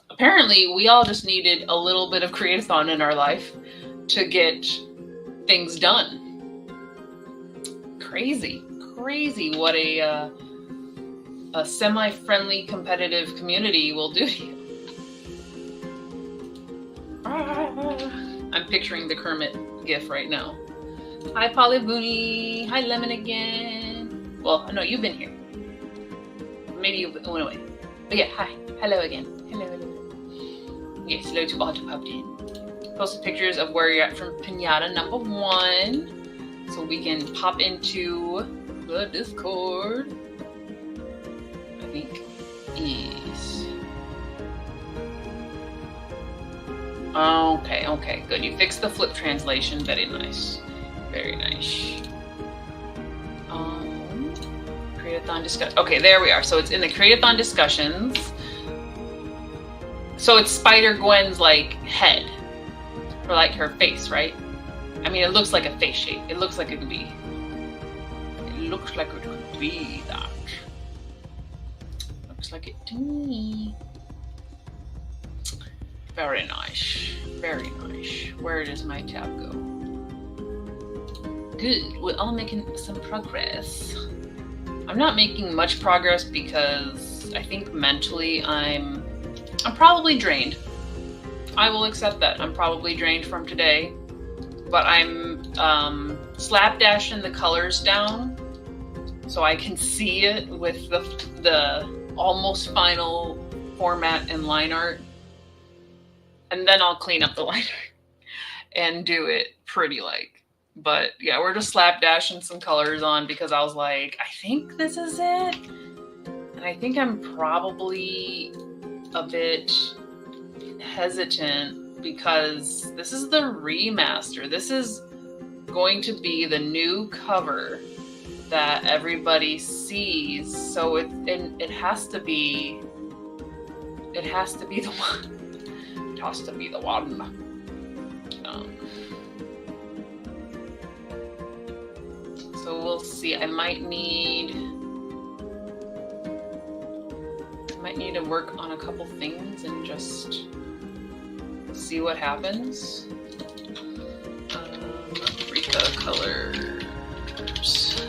Apparently, we all just needed a little bit of CREATEATHON in our life to get things done. Crazy what a semi-friendly competitive community will do to you. I'm picturing the Kermit gif right now. Hi, Polly Booney. Hi, Lemon again. Well, no, you've been here. Maybe you went away. But yeah, hi. Hello again. Hello. Yes, hello to all who popped in. Posted pictures of where you're at from Pinata number 1. So we can pop into the Discord. I think. Yes. Okay, good. You fixed the flip translation. Very nice. Very nice. CREATEATHON discussion. Okay, there we are. So it's in the CREATEATHON discussions. So it's Spider Gwen's like head, or like her face, right? I mean, it looks like a face shape. It looks like it could be. It looks like it could be that. Looks like it to me. Very nice. Very nice. Where does my tab go? Good. We're all making some progress. I'm not making much progress because I think mentally I'm probably drained. I will accept that. I'm probably drained from today. But I'm slapdashing the colors down so I can see it with the almost final format and line art. And then I'll clean up the line art and do it pretty like. But yeah, we're just slapdashing some colors on because I was like, I think this is it. And I think I'm probably a bit hesitant because this is the remaster. This is going to be the new cover that everybody sees. So it has to be the one. It has to be the one. So we'll see. I might need to work on a couple things and just see what happens. Paprika colors.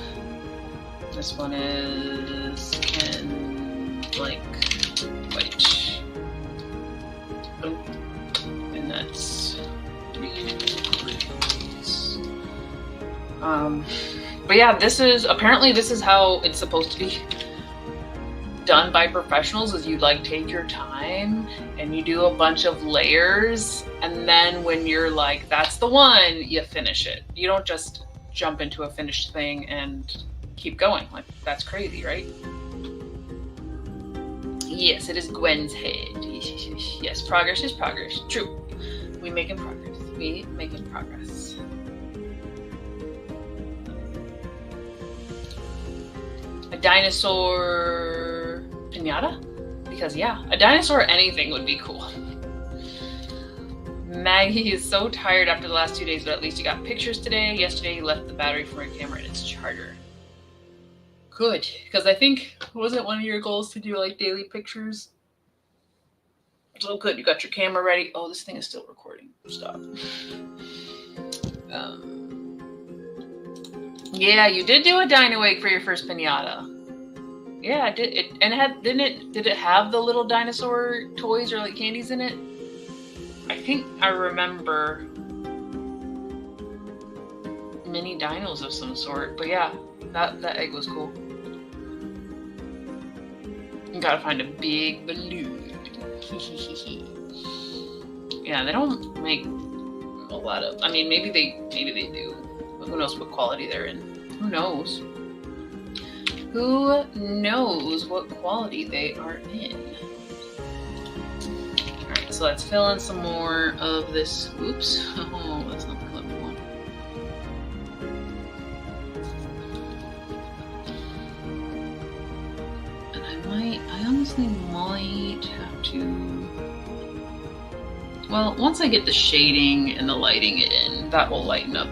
This one is Ken Blank White. Oh, and that's 3 degrees. But yeah, this is how it's supposed to be done by professionals. Is you like take your time and you do a bunch of layers, and then when you're like, that's the one, you finish it. You don't just jump into a finished thing and keep going. Like, that's crazy, right? Yes, it is Gwen's head. Yes, progress is progress. True. We making progress. A dinosaur pinata? Because yeah, a dinosaur anything would be cool. Maggie is so tired after the last 2 days, but at least you got pictures today. Yesterday you left the battery from your camera in its charger. Good, because I think, wasn't one of your goals to do like daily pictures? So good, you got your camera ready. Oh, this thing is still recording. Stop. Yeah, you did do a Dino Egg for your first piñata. Yeah, it did. Did it have the little dinosaur toys or like candies in it? I think I remember mini dinos of some sort. But yeah, that egg was cool. You gotta find a big balloon. Yeah, they don't make a lot of. I mean, maybe they do. But who knows what quality they're in? Who knows? Who knows what quality they are in? All right, so let's fill in some more of this. Oops. Oh, that's not the color we want. And I honestly might have to. Well, once I get the shading and the lighting in, that will lighten up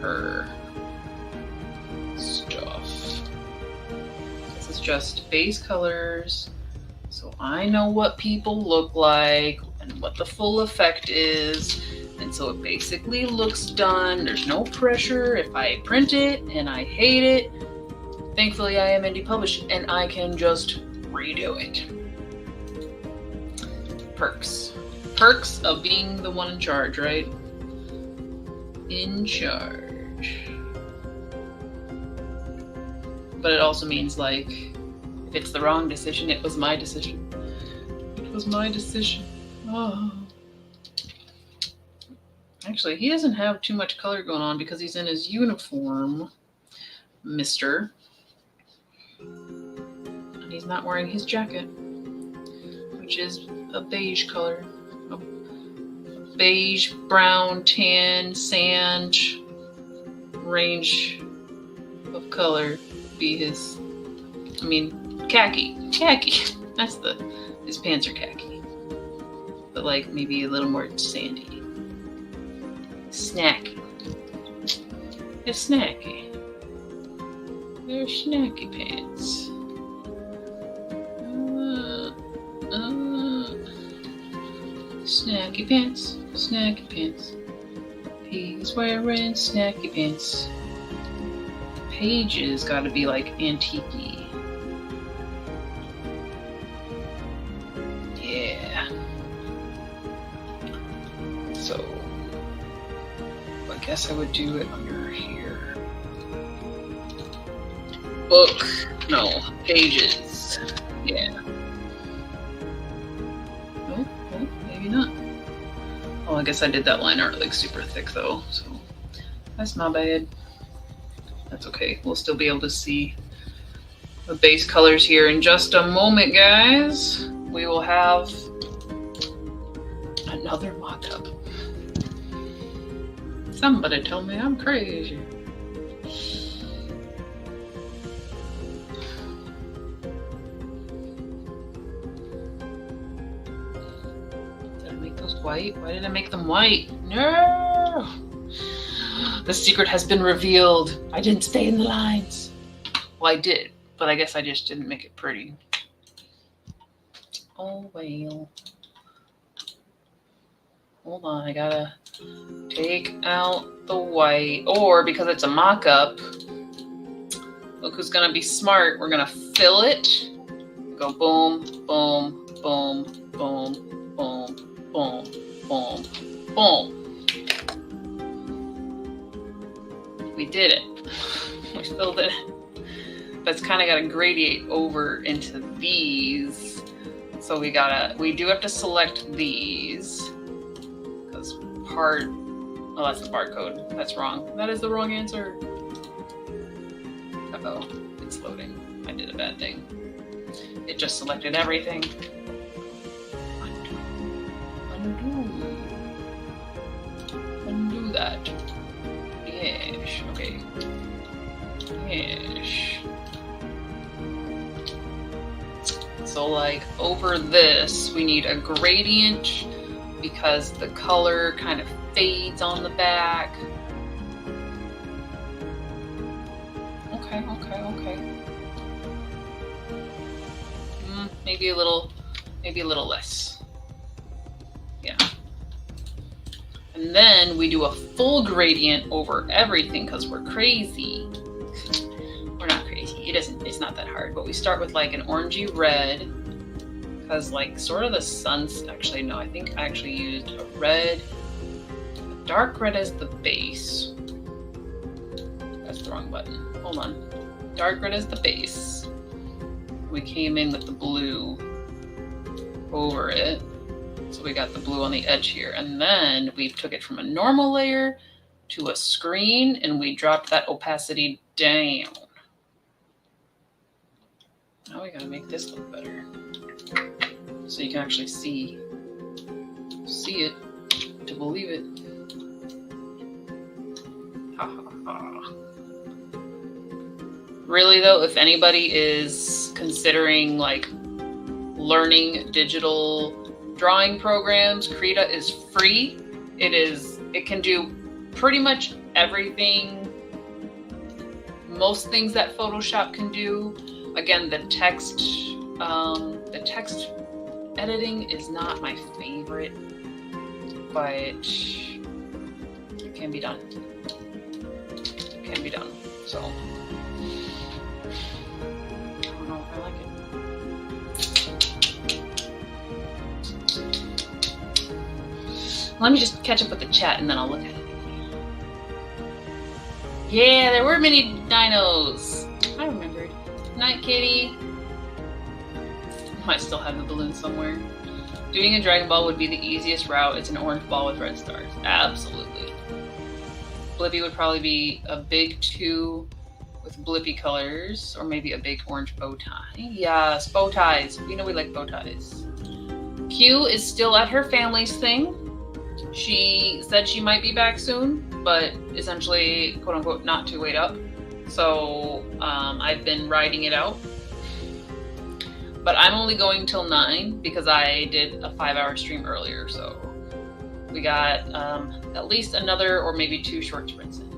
her stuff. This is just base colors, so I know what people look like and what the full effect is, and so it basically looks done. There's no pressure. If I print it and I hate it, thankfully I am indie published and I can just redo it. Perks of being the one in charge, right? In charge. But it also means, like, if it's the wrong decision, it was my decision. It was my decision. Oh. Actually, he doesn't have too much color going on because he's in his uniform, mister. And he's not wearing his jacket, which is a beige color. A beige, brown, tan, sand range of color be his, I mean, khaki. His pants are khaki. But like maybe a little more sandy. Snacky. They're snacky. They're snacky pants. Snacky pants, snacky pants. He's wearing snacky pants. Pages gotta be like antique-y. Yeah. So, I guess I would do it under here. Book. No, pages. Yeah. Oh, maybe not. Oh, I guess I did that line art like super thick though, so that's my bad. That's okay. We'll still be able to see the base colors here in just a moment, guys. We will have another mock-up. Somebody told me I'm crazy. Did I make those white? Why did I make them white? No! The secret has been revealed. I didn't stay in the lines. Well, I did, but I guess I just didn't make it pretty. Oh, well. Hold on, I gotta take out the white. Or, because it's a mock-up, look who's gonna be smart. We're gonna fill it. Go boom, boom, boom, boom, boom, boom, boom, boom. We did it. We filled it. But it's kind of got to gradiate over into these. So we do have to select these. Because oh, that's the barcode. That's wrong. That is the wrong answer. Uh-oh, it's loading. I did a bad thing. It just selected everything. Undo that. Yes, okay. Yes. So like over this, we need a gradient because the color kind of fades on the back. Okay. Maybe a little less. Yeah. And then we do a full gradient over everything because we're crazy. We're not crazy. It's not that hard, but we start with like an orangey red because like sort of the sun's actually, no, I think I actually used a red, a dark red as the base. That's the wrong button. Hold on. Dark red as the base. We came in with the blue over it. So we got the blue on the edge here. And then we took it from a normal layer to a screen and we dropped that opacity down. Now we gotta make this look better. So you can actually see it to believe it. Ha ha ha. Really though, if anybody is considering like learning digital drawing programs, Krita is free. It can do pretty much everything, most things that Photoshop can do. Again, the text editing is not my favorite, but it can be done. It can be done. So I don't know if I like it. Let me just catch up with the chat and then I'll look at it. Yeah, there were many dinos. I remembered. Night Kitty. Might still have the balloon somewhere. Doing a Dragon Ball would be the easiest route. It's an orange ball with red stars. Absolutely. Blippi would probably be a big 2 with Blippi colors, or maybe a big orange bow tie. Yes, bow ties. You know we like bow ties. Q is still at her family's thing. She said she might be back soon, but essentially, quote unquote, not to wait up. So I've been riding it out. But I'm only going till 9 because I did a 5-hour stream earlier. So we got at least another or maybe 2 short sprints in.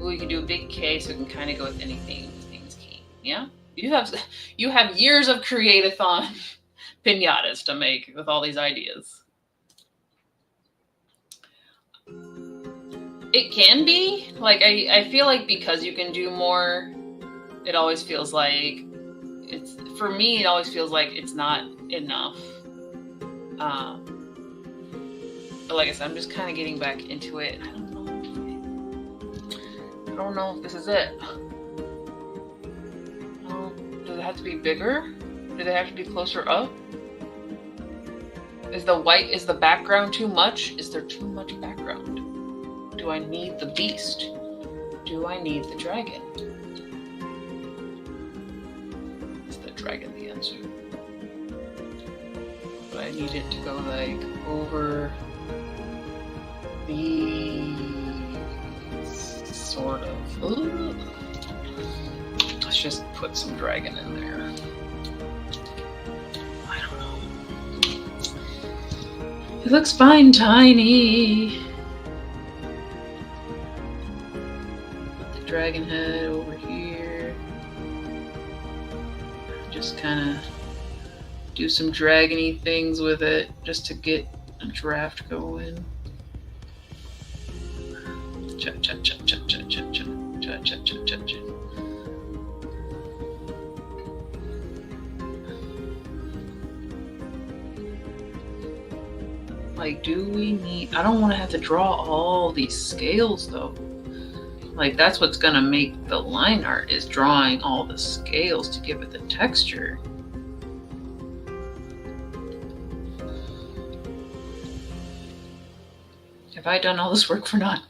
Ooh, you can do a big K so it can kind of go with anything. Things key. Yeah? You have years of Createathon pinatas to make with all these ideas. It can be. Like, I feel like because you can do more, it always feels like for me, it always feels like it's not enough. But like I said, I'm just kind of getting back into it. I don't know if this is it. Does it have to be bigger? Do they have to be closer up? Is the background too much? Is there too much background? Do I need the beast? Do I need the dragon? Is the dragon the answer? But I need it to go like over these, sort of. Ooh. Let's just put some dragon in there. I don't know. It looks fine, tiny. Dragon head over here. Just kind of do some dragony things with it just to get a draft going. Cha cha cha cha cha cha cha cha cha cha cha cha. Like, do we need? I don't want to have to draw all these scales though. Like, that's what's gonna make the line art, is drawing all the scales to give it the texture. Have I done all this work for naught?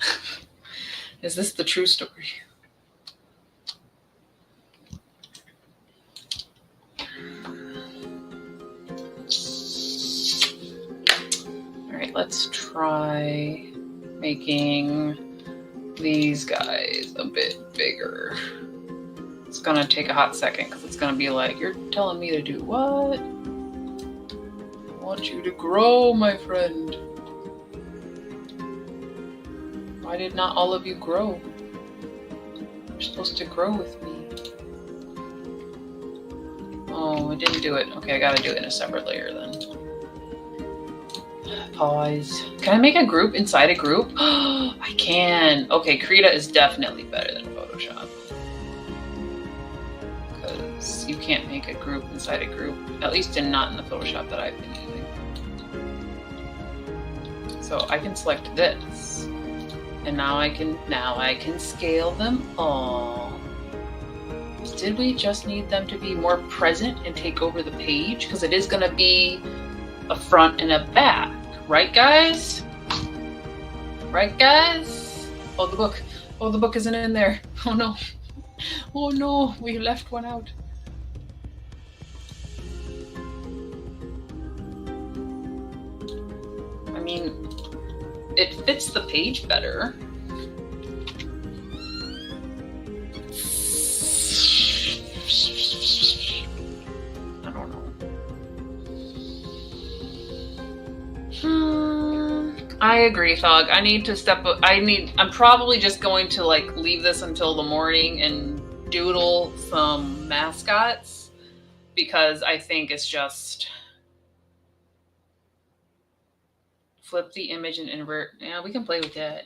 Is this the true story? All right, let's try making these guys a bit bigger. It's gonna take a hot second because it's gonna be like, you're telling me to do what? want you to grow, my friend. Why did not all of you grow? You're supposed to grow with me. Oh, I didn't do it. Okay, I gotta do it in a separate layer then. Pause. Can I make a group inside a group? I can. Okay, Krita is definitely better than Photoshop. Because you can't make a group inside a group. At least not in the Photoshop that I've been using. So I can select this. And now I can scale them all. Did we just need them to be more present and take over the page? Because it is gonna be a front and a back. Right, guys? Right, guys? Oh, the book. Oh, the book isn't in there. Oh, no. Oh, no. We left one out. I mean, it fits the page better. I don't know. I agree, Thug. I need to step up. I'm probably just going to like leave this until the morning and doodle some mascots because I think it's just flip the image and invert. Yeah, we can play with that.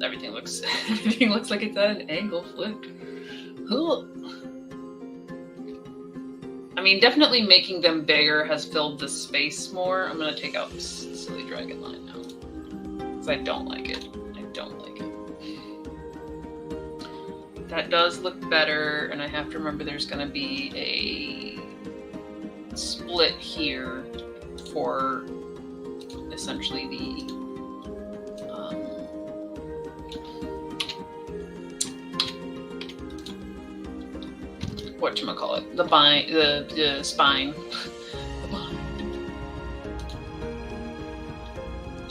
Everything looks like it's at an angle flipped. Cool. I mean, definitely making them bigger has filled the space more. I'm gonna take out this silly dragon line now because I don't like it. I don't like it. That does look better, and I have to remember there's gonna be a split here for essentially the whatchamacallit, the spine. The bind.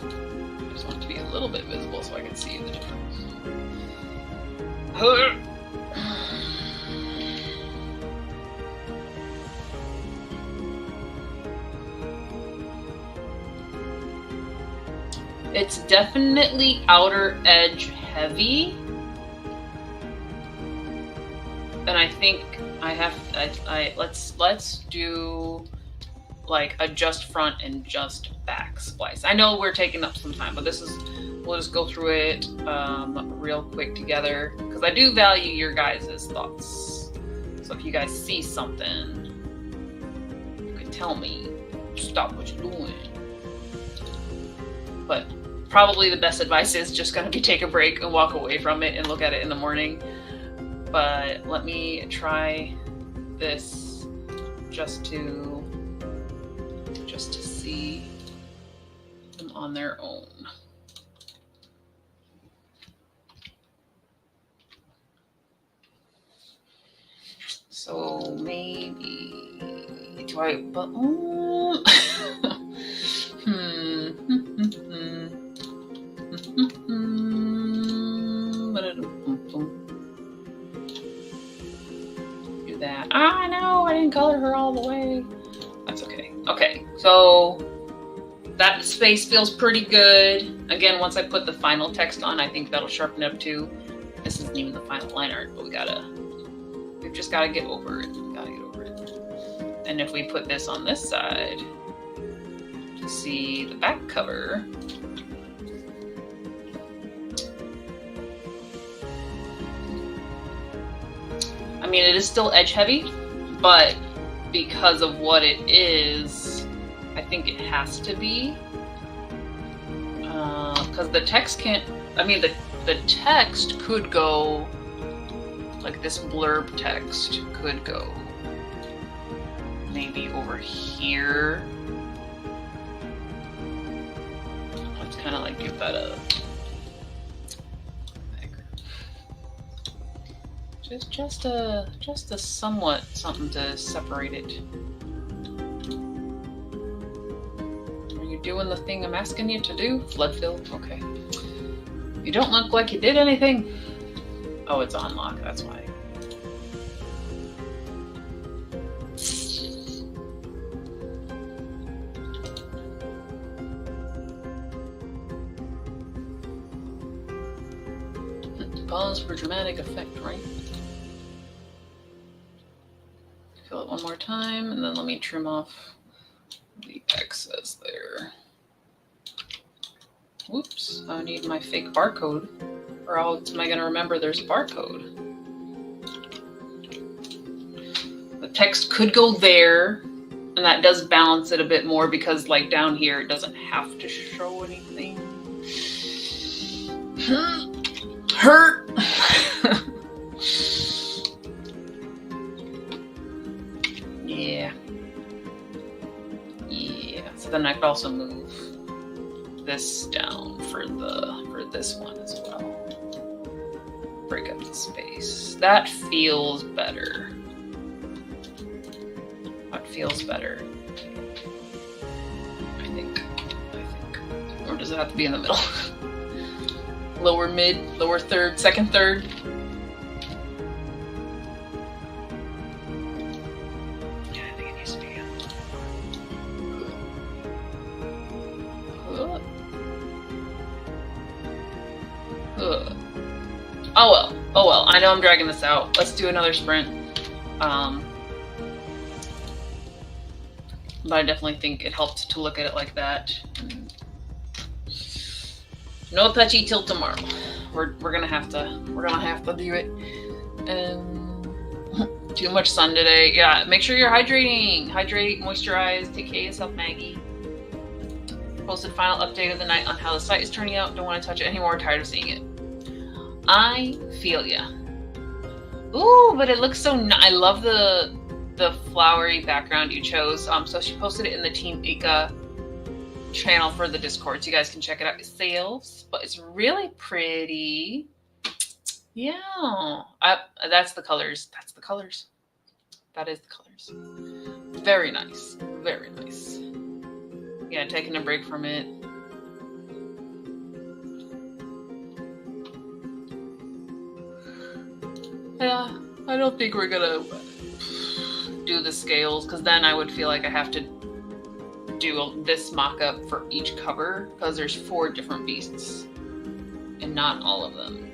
I just want it to be a little bit visible so I can see the difference. It's definitely outer edge heavy. And I think let's do like a just front and just back splice. I know we're taking up some time, but we'll just go through it real quick together because I do value your guys' thoughts. So if you guys see something, you can tell me, stop what you're doing. But probably the best advice is just gonna be take a break and walk away from it and look at it in the morning. But let me try this just to see them on their own. So maybe do I? But that. Ah, no, I didn't color her all the way. That's okay. Okay, so that space feels pretty good. Again, once I put the final text on, I think that'll sharpen it up too. This isn't even the final line art, but we've just gotta get over it. And if we put this on this side to see the back cover, I mean, it is still edge heavy, but because of what it is, I think it has to be. Because the text can't, I mean, the text could go, like this blurb text could go maybe over here. Let's kind of like give that a just a somewhat something to separate it. Are you doing the thing I'm asking you to do? Flood fill? Okay. You don't look like you did anything. Oh, it's on lock, that's why. Pause for dramatic effect, right? Fill it one more time, and then let me trim off the excess there. Whoops, I need my fake barcode, or else am I going to remember there's a barcode? The text could go there, and that does balance it a bit more because like down here, it doesn't have to show anything. Hurt! Yeah. So then I could also move this down for this one as well. Break up the space. That feels better. That feels better. I think. Or does it have to be in the middle? Lower mid, lower third, second third. Oh well, I know I'm dragging this out. Let's do another sprint. But I definitely think it helped to look at it like that. No touchy till tomorrow. We're gonna have to do it. Too much sun today. Yeah, make sure you're hydrating. Hydrate, moisturize, take care of yourself, Maggie. Posted final update of the night on how the site is turning out. Don't want to touch it anymore. Tired of seeing it. I feel ya. Ooh, but it looks so nice. I love the flowery background you chose. So she posted it in the Team Ika channel for the Discord, so you guys can check it out yourselves. But it's really pretty. Yeah, that's the colors. That's the colors. That is the colors. Very nice. Very nice. Yeah, taking a break from it. Yeah, I don't think we're gonna do the scales because then I would feel like I have to do this mock-up for each cover because there's 4 different beasts and not all of them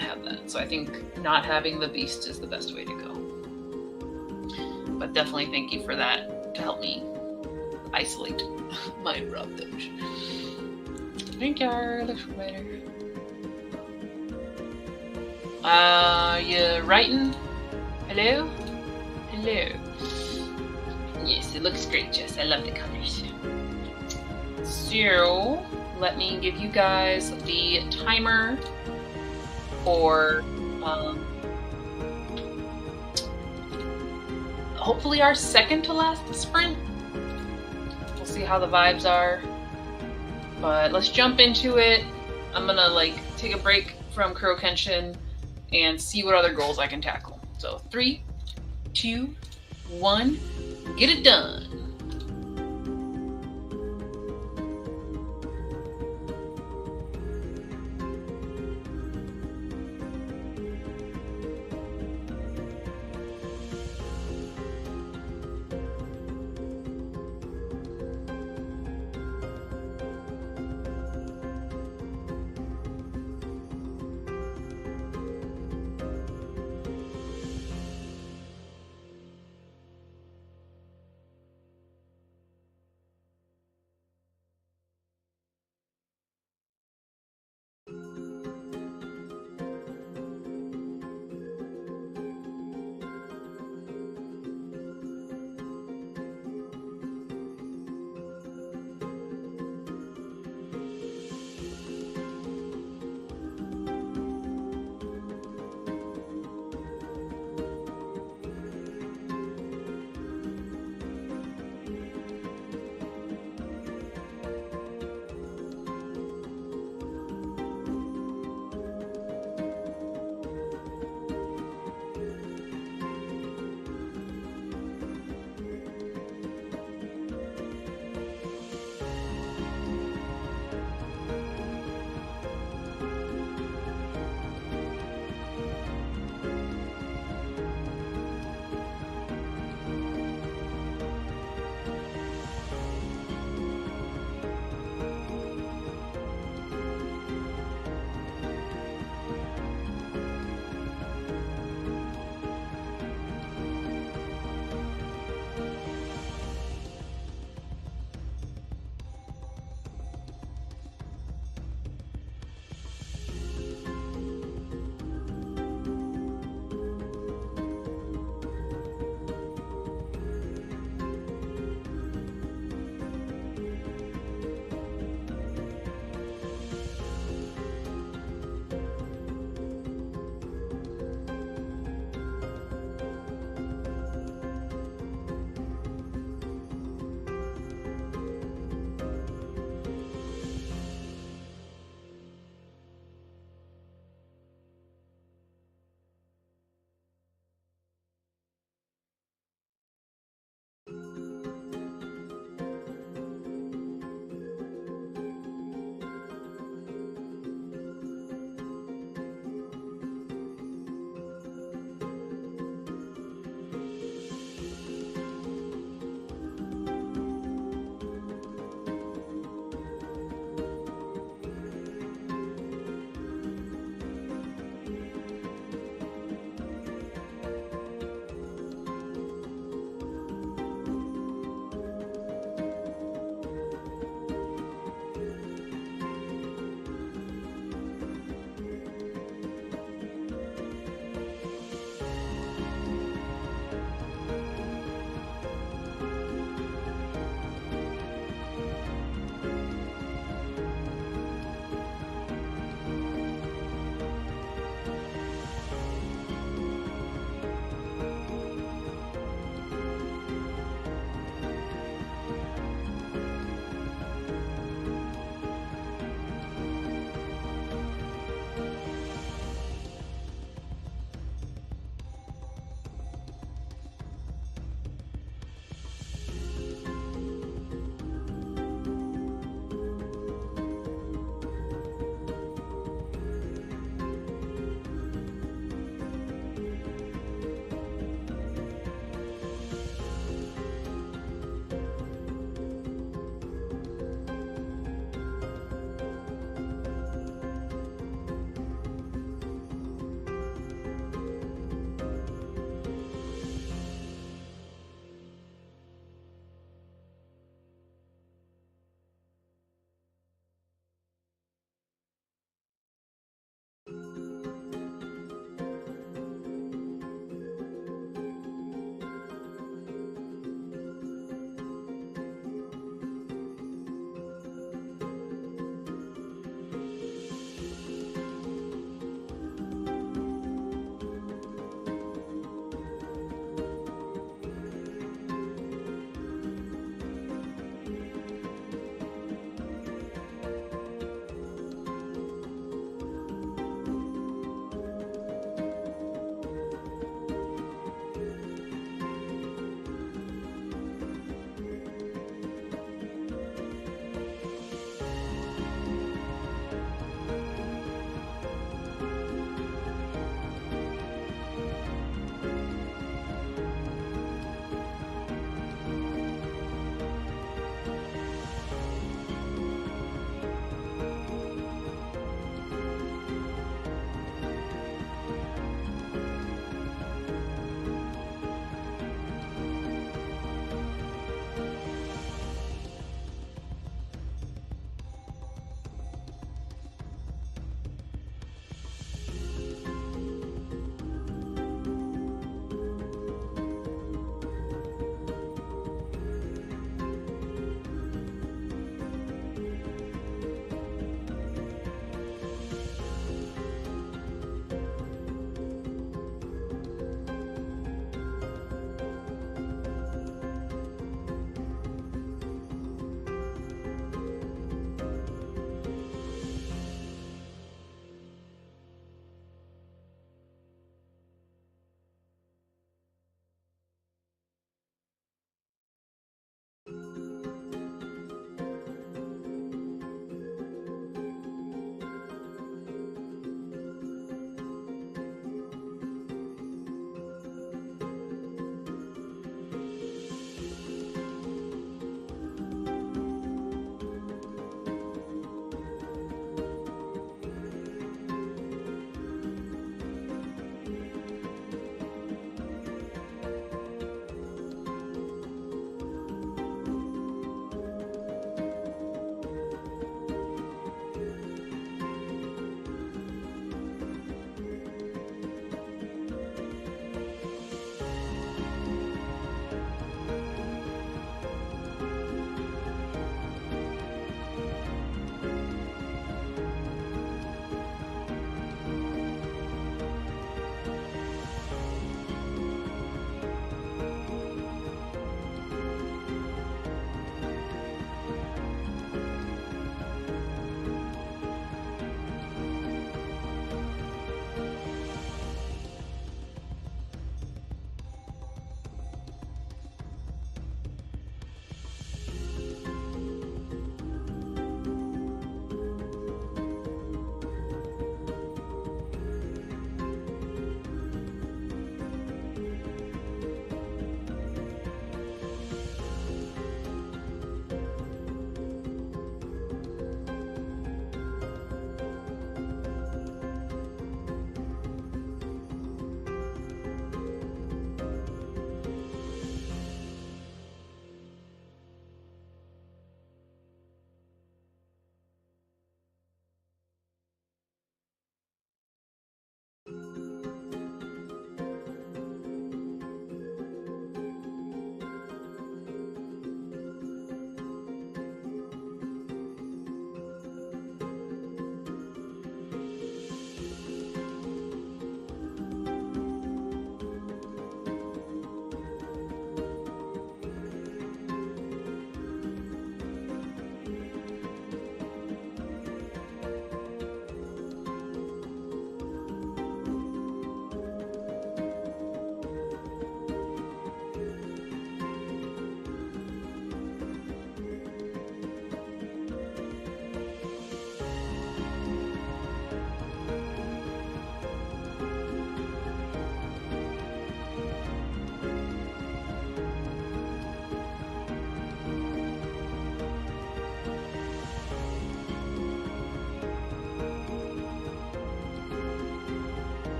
have that. So I think not having the beast is the best way to go. But definitely thank you for that to help me isolate my rubbish. Thank you. Looks better. You writing? Hello? Hello. Yes, it looks great, Jess. I love the colors. So, let me give you guys the timer for hopefully our second to last sprint. We'll see how the vibes are. But let's jump into it. I'm gonna take a break from Kuro Kenshin and see what other goals I can tackle. So 3, 2, 1, get it done.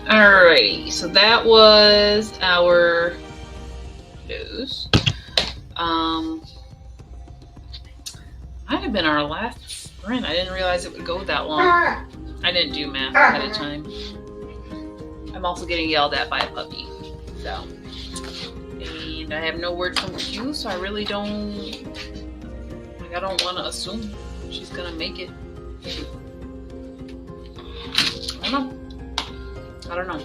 Alrighty, so that was our news. Might have been our last sprint. I didn't realize it would go that long. I didn't do math ahead of time. I'm also getting yelled at by a puppy. So, and I have no word from Q, so I really don't. Like, I don't want to assume she's gonna make it. I don't know.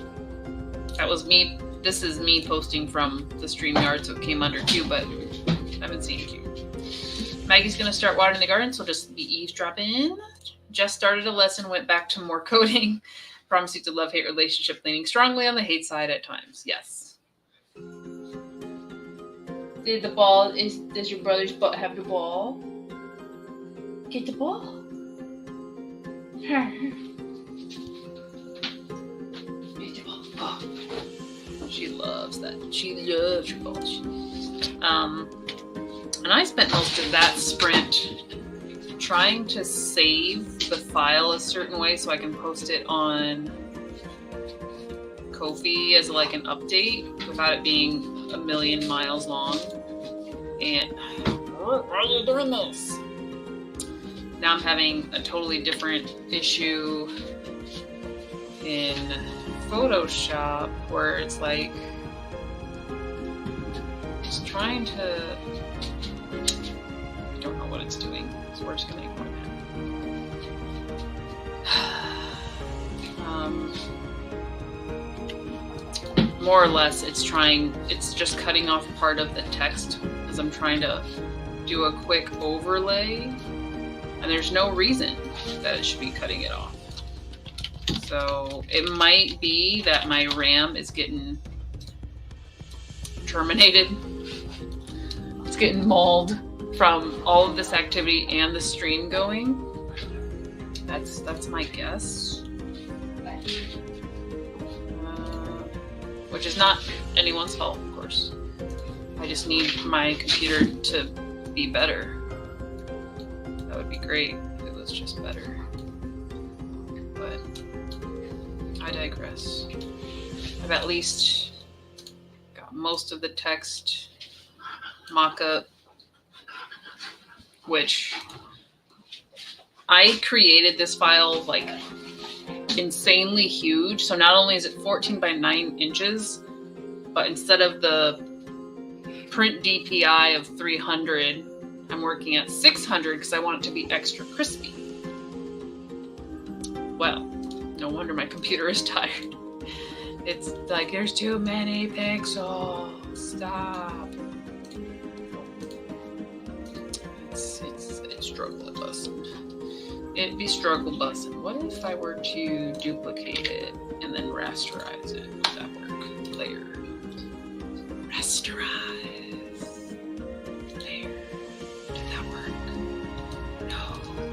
That was me. This is me posting from the StreamYard, so it came under Q, but I haven't seen Q. Maggie's gonna start watering the garden, so just be eavesdropping. Just started a lesson, went back to more coding. Promise you to love-hate relationship, leaning strongly on the hate side at times. Yes. Does your brother's butt have the ball? Get the ball. Get the ball. Oh. She loves that. She loves your balls. And I spent most of that sprint trying to save the file a certain way so I can post it on Ko-fi as like an update without it being a million miles long. And why are you doing this? Now I'm having a totally different issue in Photoshop where it's like it's trying to, I don't know what it's doing, so we're just gonna ignore that. More or less it's just cutting off part of the text as I'm trying to do a quick overlay, and there's no reason that it should be cutting it off. So it might be that my RAM is getting terminated. It's getting mauled from all of this activity and the stream going. That's my guess. Which is not anyone's fault, of course. I just need my computer to be better. That would be great if it was just better. But I digress. I've at least got most of the text mock-up, which I created this file like insanely huge. So not only is it 14 by 9 inches, but instead of the print DPI of 300, I'm working at 600 because I want it to be extra crispy. Well, no wonder my computer is tired. It's like, there's too many pixels. Stop. It's struggle busting. It'd be struggle busting. What if I were to duplicate it and then rasterize it? Would that work? Layer. Rasterize. Layer. Did that work? No,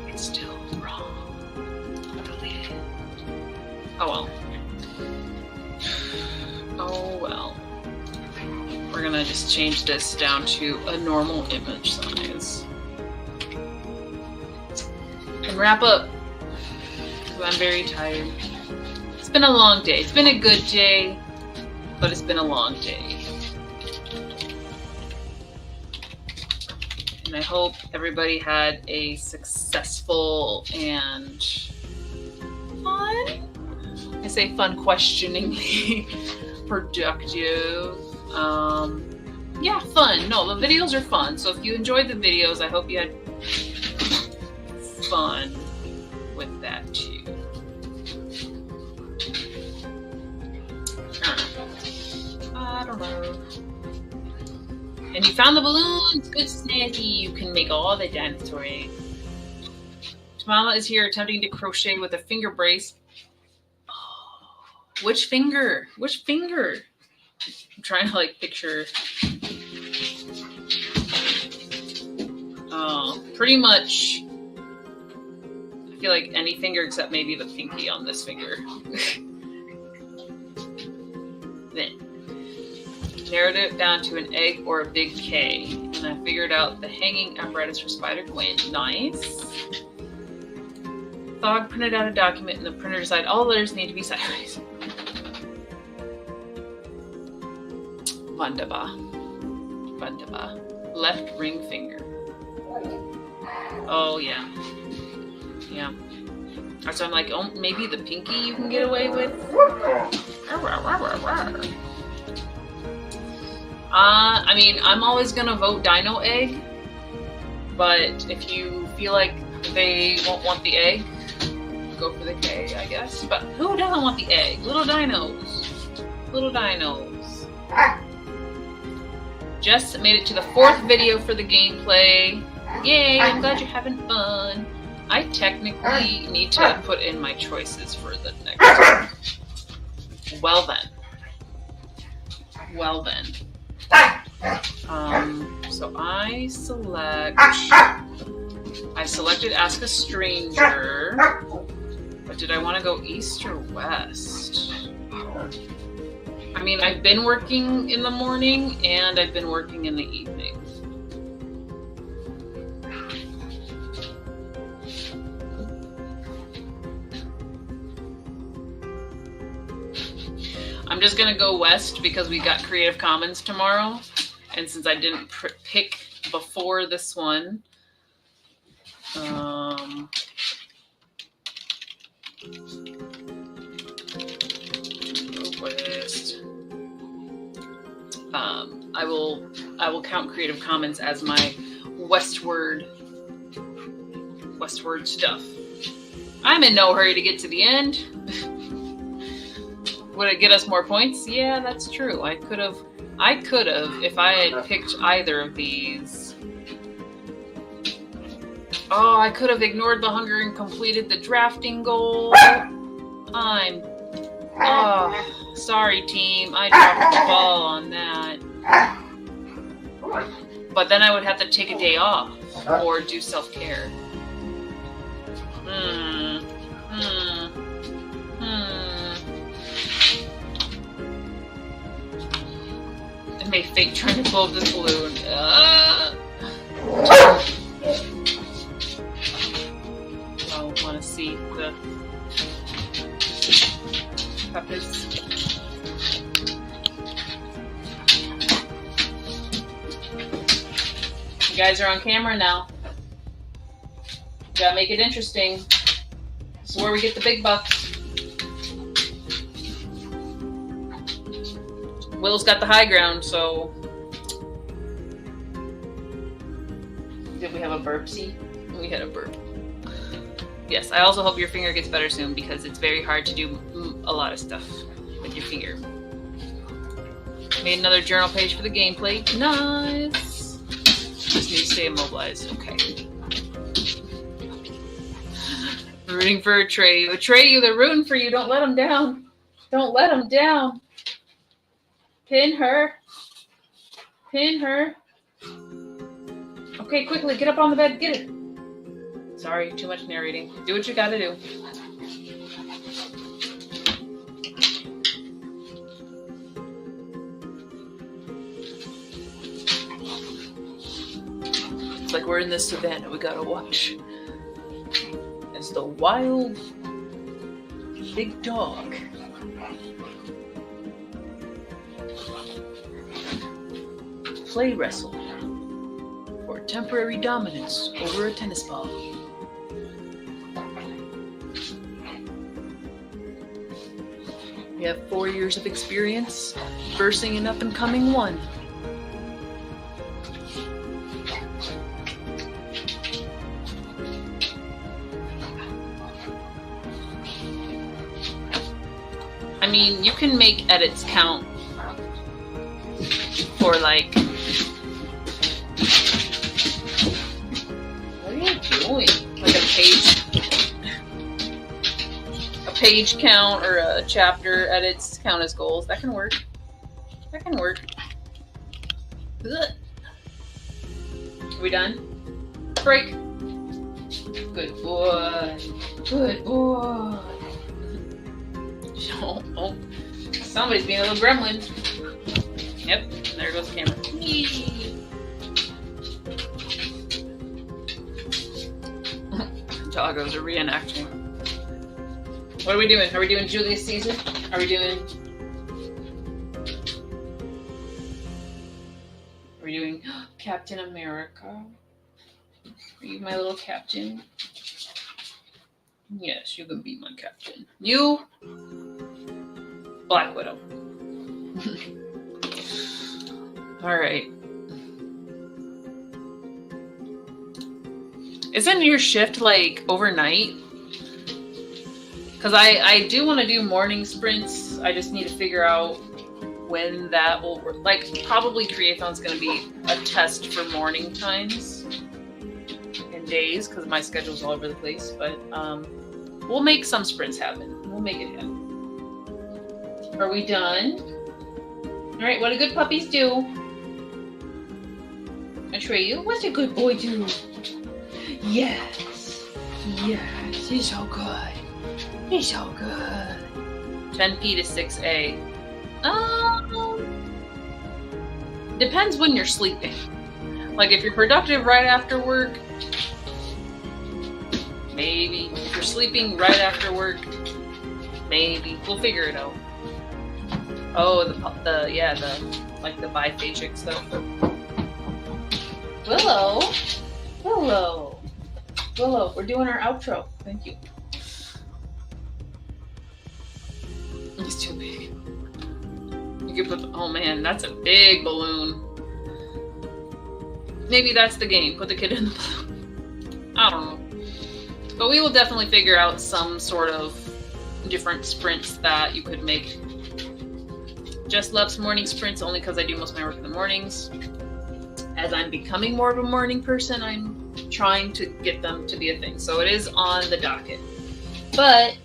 it's still wrong. Delete it. Oh well. Oh well. We're gonna just change this down to a normal image size. And wrap up, because I'm very tired. It's been a long day. It's been a good day, but it's been a long day. And I hope everybody had a successful and fun, I say fun questioningly, productive, yeah, fun. No, the videos are fun. So if you enjoyed the videos, I hope you had fun with that too. I don't know. And you found the balloons. Good snazzy. You can make all the dance for it. Tamala is here attempting to crochet with a finger brace. Oh, which finger? Which finger? I'm trying to like picture. Oh, pretty much. I feel like any finger except maybe the pinky on this finger. Then narrowed it down to an egg or a big K, and I figured out the hanging apparatus for Spider Gwen. Nice. Thog printed out a document and the printer decided all letters need to be sideways. Wunderbar. Wunderbar. Left ring finger. Oh, yeah. Yeah. So I'm like, oh, maybe the pinky you can get away with? I mean, I'm always going to vote dino egg. But if you feel like they won't want the egg, go for the K, I guess. But who doesn't want the egg? Little dinos. Little dinos. Jess made it to the 4th video for the gameplay. Yay, I'm glad you're having fun. I technically need to put in my choices for the next. Well then. Well then. So I selected Ask a Stranger, but did I want to go east or west? I mean, I've been working in the morning and I've been working in the evening. I'm just gonna go west because we got Creative Commons tomorrow, and since I didn't pick before this one, west. I will count Creative Commons as my westward stuff. I'm in no hurry to get to the end. Would it get us more points? Yeah, that's true. I could have, if I had picked either of these. Oh, I could have ignored the hunger and completed the drafting goal. Oh, sorry team. I dropped the ball on that. But then I would have to take a day off or do self-care. And may fake trying to blow up this balloon. I want to see the puppets. You guys are on camera now. Gotta make it interesting. This is where we get the big bucks. Will's got the high ground, so. Did we have a burpsie? We had a burp. Yes, I also hope your finger gets better soon because it's very hard to do a lot of stuff with your finger. Made another journal page for the gameplay. Nice. Just need to stay immobilized. Okay. Rooting for Atreyu. Atreyu, they're rooting for you. Don't let them down. Don't let them down. Pin her. Pin her. Okay, quickly, get up on the bed. Get it. Sorry, too much narrating. Do what you gotta do. It's like we're in the savannah. We gotta watch as the wild big dog play wrestle for temporary dominance over a tennis ball. We have 4 years of experience versing an up-and-coming one. I mean, you can make edits count for like... What are you doing? Like a page count or a chapter edits count as goals. That can work. That can work. Ugh. Are we done? Break. Good boy. Good boy. Oh, somebody's being a little gremlin. Yep, there goes the camera. Doggos are reenacting. What are we doing? Are we doing Julius Caesar? Are we doing Captain America? Are you my little captain? Yes, you can be my captain. You, Black Widow. All right. Isn't your shift like overnight? Because I do want to do morning sprints. I just need to figure out when that will work. Like, probably Createathon's going to be a test for morning times and days because my schedule's all over the place. But we'll make some sprints happen. We'll make it happen. Are we done? All right, what do good puppies do? Atreyu, what's a good boy do? Yes. Yes, he's so good. He's so good. 10p to 6a. Depends when you're sleeping. Like if you're productive right after work, maybe. If you're sleeping right after work, maybe. We'll figure it out. Oh, the like the biphagic stuff. Willow. We're doing our outro. Thank you. It's too big. You could put, oh man, that's a big balloon. Maybe that's the game. Put the kid in the balloon. I don't know. But we will definitely figure out some sort of different sprints that you could make. Just loves morning sprints only because I do most of my work in the mornings. As I'm becoming more of a morning person, I'm trying to get them to be a thing. So it is on the docket. But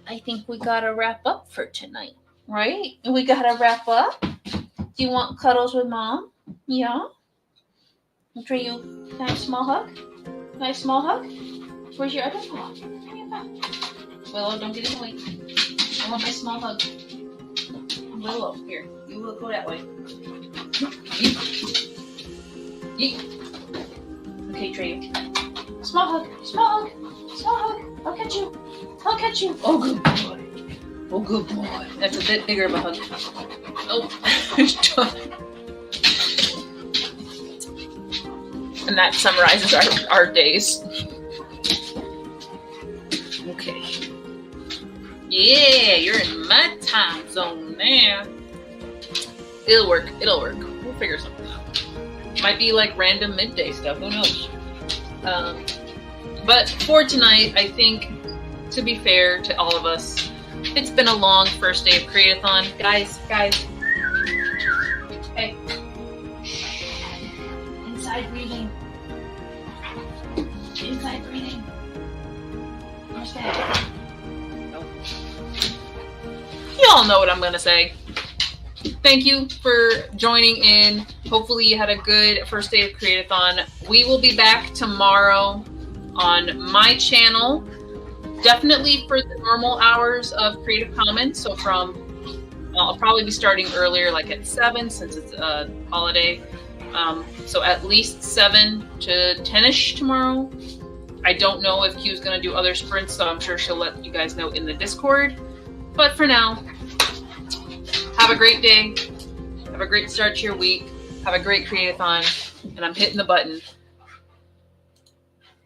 I think we gotta wrap up for tonight, right? We gotta wrap up. Do you want cuddles with mom? Yeah? Atreyu, nice small hug? Nice small hug? Where's your other paw? Willow, don't get in the way. I want my small hug. Willow, here. You will go that way. Okay, Trey. Small hug. Small hug. Small hug. I'll catch you. I'll catch you. Oh, good boy. Oh, good boy. That's a bit bigger of a hug. Oh, and that summarizes our days. Okay. Yeah, you're in my time zone now. It'll work. It'll work. We'll figure something out. Might be like random midday stuff. Who knows? But for tonight, I think, to be fair to all of us, it's been a long first day of Createathon. Guys. Hey. Inside breathing. Inside breathing. Okay. Nope. Y'all know what I'm going to say. Thank you for joining in. Hopefully you had a good first day of Createathon. We will be back tomorrow on my channel. Definitely for the normal hours of Creative Commons. So I'll probably be starting earlier, like at 7 since it's a holiday. So at least 7 to 10ish tomorrow. I don't know if Q's going to do other sprints, so I'm sure she'll let you guys know in the Discord. But for now, have a great day. Have a great start to your week. Have a great Createathon. And I'm hitting the button.